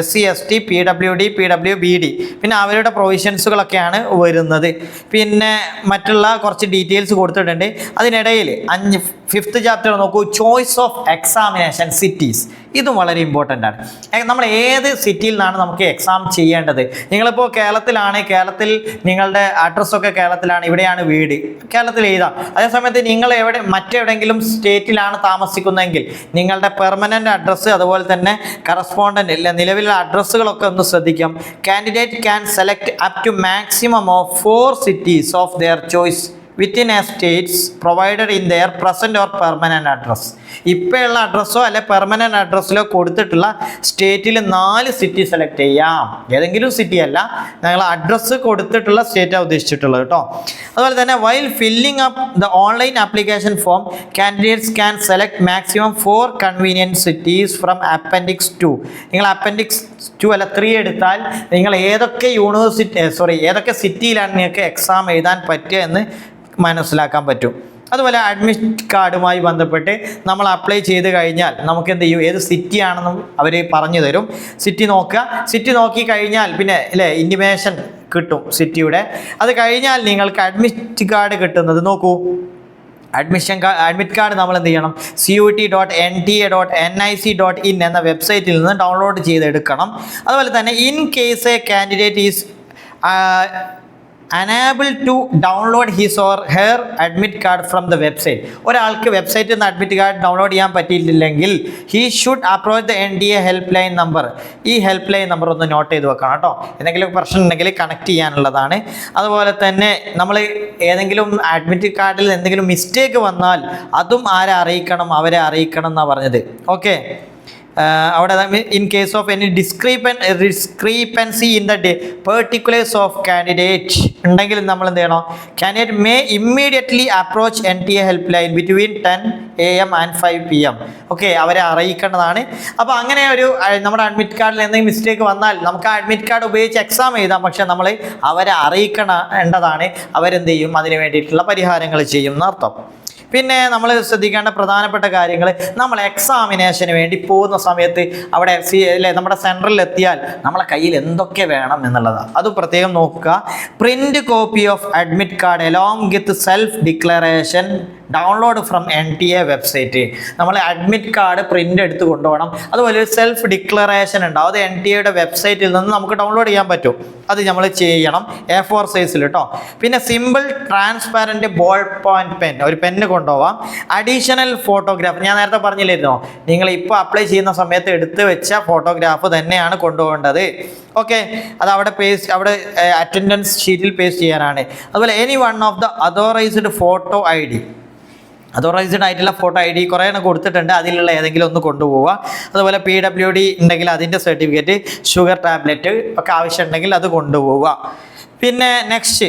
SC ST PWD PWBD പിന്നെ അവരുടെ പ്രൊവിഷൻസുകളൊക്കെയാണ് വരുന്നത്. പിന്നെ മറ്റുള്ള കുറച്ച് ഡീറ്റെയിൽസ് കൊടുത്തിട്ടുണ്ട്. അതിനിടയിൽ 5th ചാപ്റ്റർ നോക്കൂ, ചോയ്സ് ഓഫ് എക്സാമിനേഷൻ സിറ്റീസ്. ഇതും വളരെ ഇമ്പോർട്ടൻ്റ് ആണ്. നമ്മൾ ഏത് സിറ്റിയിൽ നിന്നാണ് നമുക്ക് എക്സാം ചെയ്യേണ്ടത്? നിങ്ങളിപ്പോൾ കേരളത്തിലാണ്, കേരളത്തിൽ നിങ്ങളുടെ അഡ്രസ്സൊക്കെ കേരളത്തിലാണ്, ഇവിടെയാണ് വീട്, കേരളത്തിൽ എഴുതാം. അതേസമയത്ത് നിങ്ങൾ മറ്റെവിടെയെങ്കിലും സ്റ്റേറ്റിലാണ് താമസിക്കുന്നതെങ്കിൽ നിങ്ങളുടെ പെർമനൻ്റ് അഡ്രസ്സ് അതുപോലെ തന്നെ കറസ്പോണ്ടൻ്റ് ഇല്ല നിലവിലുള്ള അഡ്രസ്സുകളൊക്കെ ഒന്ന് ശ്രദ്ധിക്കാം. Candidate can select up to maximum of 4 cities of their choice within a states provided in their present or permanent address. ഇപ്പോഴുള്ള അഡ്രസ്സോ അല്ലെ പെർമനൻ്റ് അഡ്രസ്സിലോ കൊടുത്തിട്ടുള്ള സ്റ്റേറ്റിൽ 4 സിറ്റി സെലക്ട് ചെയ്യാം. ഏതെങ്കിലും സിറ്റി അല്ല, ഞങ്ങൾ അഡ്രസ്സ് കൊടുത്തിട്ടുള്ള സ്റ്റേറ്റാണ് ഉദ്ദേശിച്ചിട്ടുള്ളത് കേട്ടോ. അതുപോലെ തന്നെ while filling up the online application form candidates can select maximum 4 convenient cities from Appendix 2. നിങ്ങൾ Appendix 2 അല്ല 3 എടുത്താൽ നിങ്ങൾ ഏതൊക്കെ ഏതൊക്കെ സിറ്റിയിലാണ് നിങ്ങൾക്ക് എക്സാം എഴുതാൻ പറ്റുക എന്ന് മനസ്സിലാക്കാൻ പറ്റും. അതുപോലെ അഡ്മിറ്റ് കാർഡുമായി ബന്ധപ്പെട്ട് നമ്മൾ അപ്ലൈ ചെയ്ത് കഴിഞ്ഞാൽ നമുക്ക് എന്ത് ചെയ്യും, ഏത് സിറ്റിയാണെന്നും അവർ പറഞ്ഞു തരും. സിറ്റി നോക്കുക, സിറ്റി നോക്കി കഴിഞ്ഞാൽ പിന്നെ അല്ലേ ഇൻറ്റിമേഷൻ കിട്ടും സിറ്റിയുടെ. അത് കഴിഞ്ഞാൽ നിങ്ങൾക്ക് അഡ്മിറ്റ് കാർഡ് കിട്ടുന്നത് നോക്കൂ. അഡ്മിറ്റ് കാർഡ് നമ്മൾ എന്ത് ചെയ്യണം, CUET.NTA.NIC.in എന്ന വെബ്സൈറ്റിൽ നിന്ന് ഡൗൺലോഡ് ചെയ്തെടുക്കണം. അതുപോലെ തന്നെ in case a candidate is unable to download his or her admit card from the website. ഒരാൾക്ക് വെബ്സൈറ്റിൽ നിന്ന് അഡ്മിറ്റ് കാർഡ് ഡൗൺലോഡ് ചെയ്യാൻ പറ്റിയിട്ടില്ലെങ്കിൽ he should approach the NTA help line number. ഈ ഹെൽപ്പ് ലൈൻ നമ്പർ ഒന്ന് നോട്ട് ചെയ്ത് വെക്കണം കേട്ടോ. എന്തെങ്കിലും പ്രശ്നം ഉണ്ടെങ്കിൽ കണക്ട് ചെയ്യാനുള്ളതാണ്. അതുപോലെ തന്നെ നമ്മൾ ഏതെങ്കിലും അഡ്മിറ്റ് കാർഡിൽ എന്തെങ്കിലും മിസ്റ്റേക്ക് വന്നാൽ അതും ആരെ അറിയിക്കണം, അവരെ അറിയിക്കണം എന്നാണ് പറഞ്ഞത്. ഓക്കെ, അവിടെ in case of any ഡിസ്ക്രീപ്പൻസി in the particulars of candidate ഉണ്ടെങ്കിൽ നമ്മൾ എന്ത് ചെയ്യണം, candidate may immediately approach NTA help line between 10 AM and 5 PM. Okay, അവരെ അറിയിക്കേണ്ടതാണ്. അപ്പോൾ അങ്ങനെ ഒരു നമ്മുടെ അഡ്മിറ്റ് കാർഡിൽ എന്തെങ്കിലും മിസ്റ്റേക്ക് വന്നാൽ നമുക്ക് ആ അഡ്മിറ്റ് കാർഡ് ഉപയോഗിച്ച് എക്സാം എഴുതാം, പക്ഷെ നമ്മൾ അവരെ അറിയിക്കേണ്ടതാണ്. അവരെന്ത് ചെയ്യും, അതിന് വേണ്ടിയിട്ടുള്ള പരിഹാരങ്ങൾ ചെയ്യും എന്നർത്ഥം. പിന്നെ നമ്മൾ ശ്രദ്ധിക്കേണ്ട പ്രധാനപ്പെട്ട കാര്യങ്ങൾ, നമ്മൾ എക്സാമിനേഷന് വേണ്ടി പോകുന്ന സമയത്ത് അവിടെ നമ്മുടെ സെൻറ്ററിൽ എത്തിയാൽ നമ്മളെ കയ്യിൽ എന്തൊക്കെ വേണം എന്നുള്ളതാണ്. അത് പ്രത്യേകം നോക്കുക. Print copy of admit card along with self declaration download from NTA website. നമ്മൾ അഡ്മിറ്റ് കാർഡ് പ്രിൻ്റ് എടുത്ത് കൊണ്ടുപോകണം. അതുപോലെ ഒരു സെൽഫ് ഡിക്ലറേഷൻ ഉണ്ടാവും, അത് NTA വെബ്സൈറ്റിൽ നിന്ന് നമുക്ക് ഡൗൺലോഡ് ചെയ്യാൻ പറ്റും. അത് നമ്മൾ ചെയ്യണം A4 സൈസിൽ കേട്ടോ. പിന്നെ simple transparent ball point pen, ഒരു പെന്ന് കൊണ്ടുപോവാം. അഡീഷണൽ ഫോട്ടോഗ്രാഫ്, ഞാൻ നേരത്തെ പറഞ്ഞില്ലായിരുന്നോ, നിങ്ങൾ ഇപ്പോൾ അപ്ലൈ ചെയ്യുന്ന സമയത്ത് എടുത്ത് വെച്ച ഫോട്ടോഗ്രാഫ് തന്നെയാണ് കൊണ്ടുപോകേണ്ടത്. ഓക്കെ, അത് അവിടെ അറ്റൻഡൻസ് ഷീറ്റിൽ പേസ്റ്റ് ചെയ്യാനാണ്. അതുപോലെ any one of the authorised photo ID, authorised ആയിട്ടുള്ള ഫോട്ടോ ID കുറേ എണ്ണം കൊടുത്തിട്ടുണ്ട്, അതിലുള്ള ഏതെങ്കിലും ഒന്ന് കൊണ്ടുപോവുക. അതുപോലെ PWD ഉണ്ടെങ്കിൽ അതിൻ്റെ സർട്ടിഫിക്കറ്റ്, ഷുഗർ ടാബ്ലറ്റ് ഒക്കെ ആവശ്യമുണ്ടെങ്കിൽ അത് കൊണ്ടുപോവുക. പിന്നെ നെക്സ്റ്റ്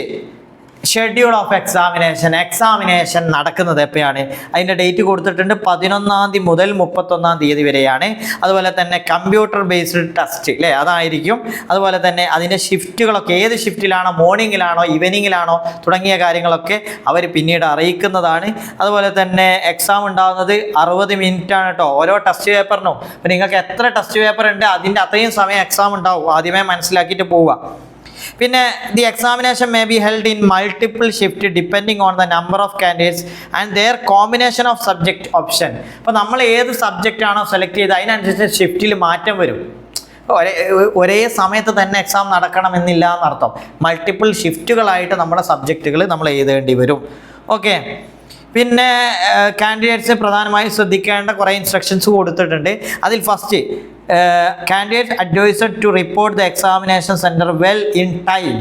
ഷെഡ്യൂൾ ഓഫ് എക്സാമിനേഷൻ നടക്കുന്നത് എപ്പോഴാണ്, അതിൻ്റെ ഡേറ്റ് കൊടുത്തിട്ടുണ്ട്. 11-ാം തീയതി മുതൽ 31-ാം തീയതി വരെയാണ്. അതുപോലെ തന്നെ കമ്പ്യൂട്ടർ ബേസ്ഡ് ടെസ്റ്റ് അല്ലേ, അതായിരിക്കും. അതുപോലെ തന്നെ അതിൻ്റെ ഷിഫ്റ്റുകളൊക്കെ ഏത് ഷിഫ്റ്റിലാണോ, മോർണിംഗിലാണോ ഈവനിങ്ങിലാണോ തുടങ്ങിയ കാര്യങ്ങളൊക്കെ അവർ പിന്നീട് അറിയിക്കുന്നതാണ്. അതുപോലെ തന്നെ എക്സാം ഉണ്ടാകുന്നത് 60 മിനിറ്റ് ആണ് കേട്ടോ ഓരോ ടെസ്റ്റ് പേപ്പറിനും. അപ്പോൾ നിങ്ങൾക്ക് എത്ര ടെസ്റ്റ് പേപ്പർ ഉണ്ട് അതിൻ്റെ അത്രയും സമയം എക്സാം ഉണ്ടാവും, ആദ്യമേ മനസ്സിലാക്കിയിട്ട് പോവുക. പിന്നെ the examination may be held in multiple shift depending on the number of candidates and their combination of subject option. അപ്പോൾ നമ്മൾ ഏത് സബ്ജക്റ്റ് ആണോ സെലക്ട് ചെയ്ത് അതിനനുസരിച്ച് ഷിഫ്റ്റിൽ മാറ്റം വരും. ഒരേ സമയത്ത് തന്നെ എക്സാം നടക്കണമെന്നില്ല എന്നർത്ഥം. മൾട്ടിപ്പിൾ ഷിഫ്റ്റുകളായിട്ട് നമ്മുടെ സബ്ജക്റ്റുകൾ നമ്മൾ എഴുതേണ്ടി വരും. ഓക്കെ, പിന്നെ കാൻഡിഡേറ്റ്സ് പ്രധാനമായും ശ്രദ്ധിക്കേണ്ട കുറേ ഇൻസ്ട്രക്ഷൻസ് കൊടുത്തിട്ടുണ്ട്. അതിൽ first, candidate advised to report the examination centre well in time.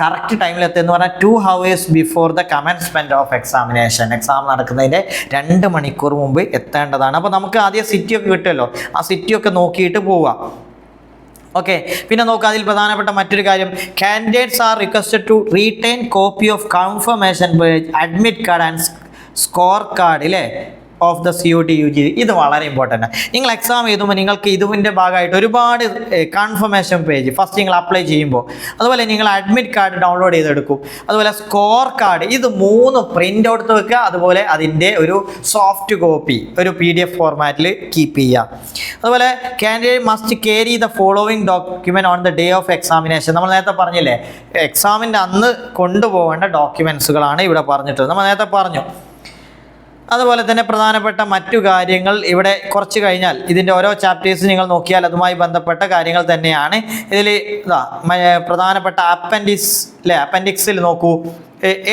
Correct ടൈമിലെത്തുമെന്ന് പറഞ്ഞാൽ 2 hours before the commencement of examination. Exam നടക്കുന്നതിൻ്റെ 2 മണിക്കൂർ മുമ്പ് എത്തേണ്ടതാണ്. അപ്പോൾ നമുക്ക് ആദ്യം സിറ്റിയൊക്കെ കിട്ടുമല്ലോ, ആ സിറ്റിയൊക്കെ നോക്കിയിട്ട് പോവാം. ഓക്കെ, പിന്നെ നോക്കുക, അതിൽ പ്രധാനപ്പെട്ട മറ്റൊരു കാര്യം, candidates are requested to retain copy of confirmation page, admit card and score card ഇല്ലേ ഓഫ് ദ COT UG. ഇത് വളരെ ഇമ്പോർട്ടൻ്റ് ആണ്. നിങ്ങൾ എക്സാം എഴുതുമ്പോൾ നിങ്ങൾക്ക് ഇതിൻ്റെ ഭാഗമായിട്ട് ഒരുപാട് കൺഫർമേഷൻ പേജ് ഫസ്റ്റ് നിങ്ങൾ അപ്ലൈ ചെയ്യുമ്പോൾ, അതുപോലെ നിങ്ങൾ അഡ്മിറ്റ് കാർഡ് ഡൗൺലോഡ് ചെയ്തെടുക്കും, അതുപോലെ സ്കോർ കാർഡ്, ഇത് 3 പ്രിൻ്റ് എടുത്ത് വെക്കുക. അതുപോലെ അതിൻ്റെ ഒരു സോഫ്റ്റ് കോപ്പി ഒരു PDF ഫോർമാറ്റിൽ കീപ്പ് ചെയ്യുക. അതുപോലെ candidate must carry the following document on the day of examination. നമ്മൾ നേരത്തെ പറഞ്ഞില്ലേ, എക്സാമിൻ്റെ അന്ന് കൊണ്ടുപോകേണ്ട ഡോക്യുമെൻസുകളാണ് ഇവിടെ പറഞ്ഞിട്ടുള്ളത്, നമ്മൾ നേരത്തെ പറഞ്ഞു. അതുപോലെ തന്നെ പ്രധാനപ്പെട്ട മറ്റു കാര്യങ്ങൾ ഇവിടെ കുറച്ച് കഴിഞ്ഞാൽ ഇതിൻ്റെ ഓരോ ചാപ്റ്റേഴ്സ് നിങ്ങൾ നോക്കിയാൽ അതുമായി ബന്ധപ്പെട്ട കാര്യങ്ങൾ തന്നെയാണ്. ഇതിൽ പ്രധാനപ്പെട്ട അപ്പൻഡിക്സിൽ നോക്കൂ,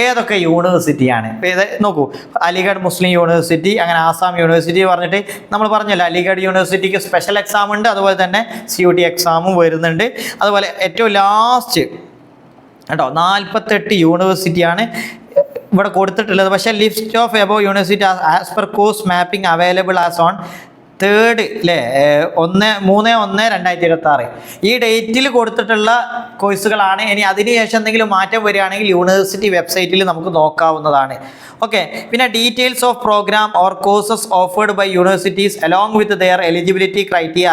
ഏതൊക്കെ യൂണിവേഴ്സിറ്റിയാണ് ഇത് നോക്കൂ. അലിഗഡ് മുസ്ലിം യൂണിവേഴ്സിറ്റി, അങ്ങനെ ആസാം യൂണിവേഴ്സിറ്റി പറഞ്ഞിട്ട് നമ്മൾ പറഞ്ഞല്ലോ, അലിഗഡ് യൂണിവേഴ്സിറ്റിക്ക് സ്പെഷ്യൽ എക്സാം ഉണ്ട്, അതുപോലെ തന്നെ COT എക്സാമും വരുന്നുണ്ട്. അതുപോലെ ഏറ്റവും ലാസ്റ്റ് കേട്ടോ 48 യൂണിവേഴ്സിറ്റിയാണ് ഇവിടെ കൊടുത്തിട്ടുള്ളത്. പക്ഷേ list of above university as per course mapping available as on 3rd അല്ലേ 1/1/2026 ഈ ഡേറ്റിൽ കൊടുത്തിട്ടുള്ള കോഴ്സുകളാണ്. ഇനി അതിനുശേഷം എന്തെങ്കിലും മാറ്റം വരികയാണെങ്കിൽ യൂണിവേഴ്സിറ്റി വെബ്സൈറ്റിൽ നമുക്ക് നോക്കാവുന്നതാണ്. ഓക്കെ, പിന്നെ details of programme or courses offered by universities along with their eligibility criteria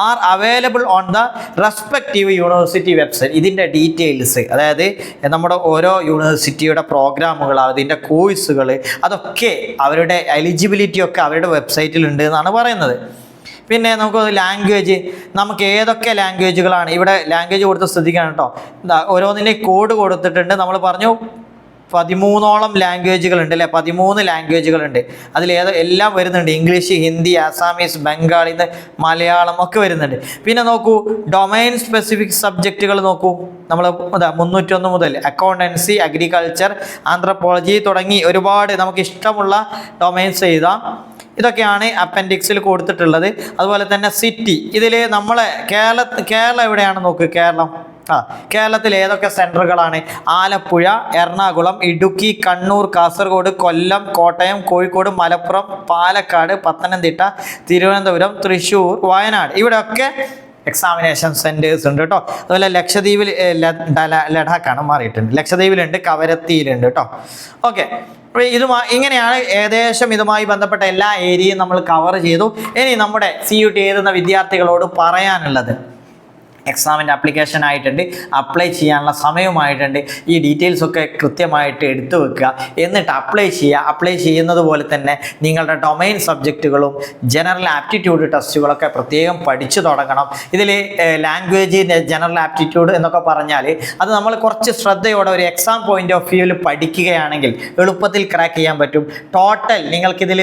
are available on the respective university website. ഇതിൻ്റെ ഡീറ്റെയിൽസ്, അതായത് നമ്മുടെ ഓരോ യൂണിവേഴ്സിറ്റിയുടെ പ്രോഗ്രാമുകൾ, അതിൻ്റെ കോഴ്സുകൾ, അതൊക്കെ അവരുടെ എലിജിബിലിറ്റി ഒക്കെ അവരുടെ വെബ്സൈറ്റിലുണ്ട് എന്നാണ് പറയുന്നത്. പിന്നെ നമുക്ക് ലാംഗ്വേജ്, നമുക്ക് ഏതൊക്കെ ലാംഗ്വേജുകളാണ് ഇവിടെ ലാംഗ്വേജ് കൊടുത്ത് ശ്രദ്ധിക്കണം കേട്ടോ. ഓരോന്നിൻ്റെ കോഡ് കൊടുത്തിട്ടുണ്ട്. നമ്മൾ പറഞ്ഞു 13ഓളം ലാംഗ്വേജുകളുണ്ട് അല്ലേ, 13 ലാംഗ്വേജുകളുണ്ട്. എല്ലാം വരുന്നുണ്ട്. ഇംഗ്ലീഷ്, ഹിന്ദി, ആസാമീസ്, ബംഗാളി, മലയാളം ഒക്കെ വരുന്നുണ്ട്. പിന്നെ നോക്കൂ, ഡൊമൈൻ സ്പെസിഫിക് സബ്ജക്റ്റുകൾ നോക്കൂ. നമ്മൾ 301 മുതൽ അക്കൗണ്ടൻസി, അഗ്രികൾച്ചർ, ആന്ത്രപ്പോളജി തുടങ്ങി ഒരുപാട് നമുക്ക് ഇഷ്ടമുള്ള ഡൊമൈൻസ് എഴുതാം. ഇതൊക്കെയാണ് അപ്പൻഡിക്സിൽ കൊടുത്തിട്ടുള്ളത്. അതുപോലെ തന്നെ സിറ്റി, ഇതിൽ നമ്മളെ കേരളം എവിടെയാണ് നോക്ക്. കേരളത്തിൽ ഏതൊക്കെ സെൻറ്ററുകളാണ്? ആലപ്പുഴ, എറണാകുളം, ഇടുക്കി, കണ്ണൂർ, കാസർഗോഡ്, കൊല്ലം, കോട്ടയം, കോഴിക്കോട്, മലപ്പുറം, പാലക്കാട്, പത്തനംതിട്ട, തിരുവനന്തപുരം, തൃശ്ശൂർ, വയനാട്. ഇവിടെയൊക്കെ എക്സാമിനേഷൻ സെൻറ്റേഴ്സ് ഉണ്ട് കേട്ടോ. അതുപോലെ ലക്ഷദ്വീപിൽ ലഡാക്കാണ് മാറിയിട്ടുണ്ട്. ലക്ഷദ്വീപിലുണ്ട്, കവരത്തിയിലുണ്ട് കേട്ടോ. ഓക്കെ, ഇങ്ങനെയാണ് ഏകദേശം ഇതുമായി ബന്ധപ്പെട്ട എല്ലാ ഏരിയയും നമ്മൾ കവർ ചെയ്തു. ഇനി നമ്മുടെ CUT എഴുതുന്ന വിദ്യാർത്ഥികളോട് പറയാനുള്ളത്, എക്സാമിൻ്റെ ആപ്ലിക്കേഷൻ ആയിട്ടുണ്ട്, അപ്ലൈ ചെയ്യാനുള്ള സമയമായിട്ടുണ്ട്. ഈ ഡീറ്റെയിൽസ് ഒക്കെ കൃത്യമായിട്ട് എടുത്തു വെക്കുക, എന്നിട്ട് അപ്ലൈ ചെയ്യുക. അപ്ലൈ ചെയ്യുന്നത് പോലെ തന്നെ നിങ്ങളുടെ ഡൊമൈൻ സബ്ജക്റ്റുകളും ജനറൽ ആപ്റ്റിറ്റ്യൂഡ് ടെസ്റ്റുകളൊക്കെ പ്രത്യേകം പഠിച്ചു തുടങ്ങണം. ഇതിൽ ലാംഗ്വേജ്, ജനറൽ ആപ്റ്റിറ്റ്യൂഡ് എന്നൊക്കെ പറഞ്ഞാൽ അത് നമ്മൾ കുറച്ച് ശ്രദ്ധയോടെ ഒരു എക്സാം പോയിന്റ് ഓഫ് വ്യൂവിൽ പഠിക്കുകയാണെങ്കിൽ എളുപ്പത്തിൽ ക്രാക്ക് ചെയ്യാൻ പറ്റും. ടോട്ടൽ നിങ്ങൾക്കിതിൽ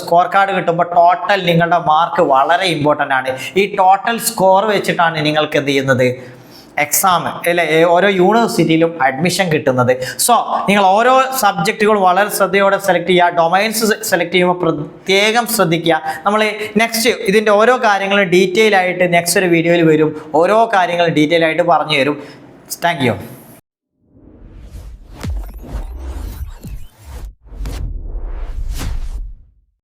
സ്കോർ കാർഡ് കിട്ടുമ്പോൾ ടോട്ടൽ നിങ്ങളുടെ മാർക്ക് വളരെ ഇമ്പോർട്ടൻ്റ് ആണ്. ഈ ടോട്ടൽ സ്കോർ വെച്ചിട്ടാണ് നിങ്ങൾക്ക് എന്ത് ചെയ്യുന്നത്, എക്സാം അല്ലെ ഓരോ യൂണിവേഴ്സിറ്റിയിലും അഡ്മിഷൻ കിട്ടുന്നത്. സോ നിങ്ങൾ ഓരോ സബ്ജക്റ്റുകളും വളരെ ശ്രദ്ധയോടെ സെലക്ട് ചെയ്യുക. ഡൊമൈൻസ് സെലക്ട് ചെയ്യുമ്പോൾ പ്രത്യേകം ശ്രദ്ധിക്കുക. നമ്മൾ നെക്സ്റ്റ് ഇതിൻ്റെ ഓരോ കാര്യങ്ങളും ഡീറ്റെയിൽ ആയിട്ട് നെക്സ്റ്റ് ഒരു വീഡിയോയിൽ വരും. ഓരോ കാര്യങ്ങളും ഡീറ്റെയിൽ ആയിട്ട് പറഞ്ഞു തരും. Thank you.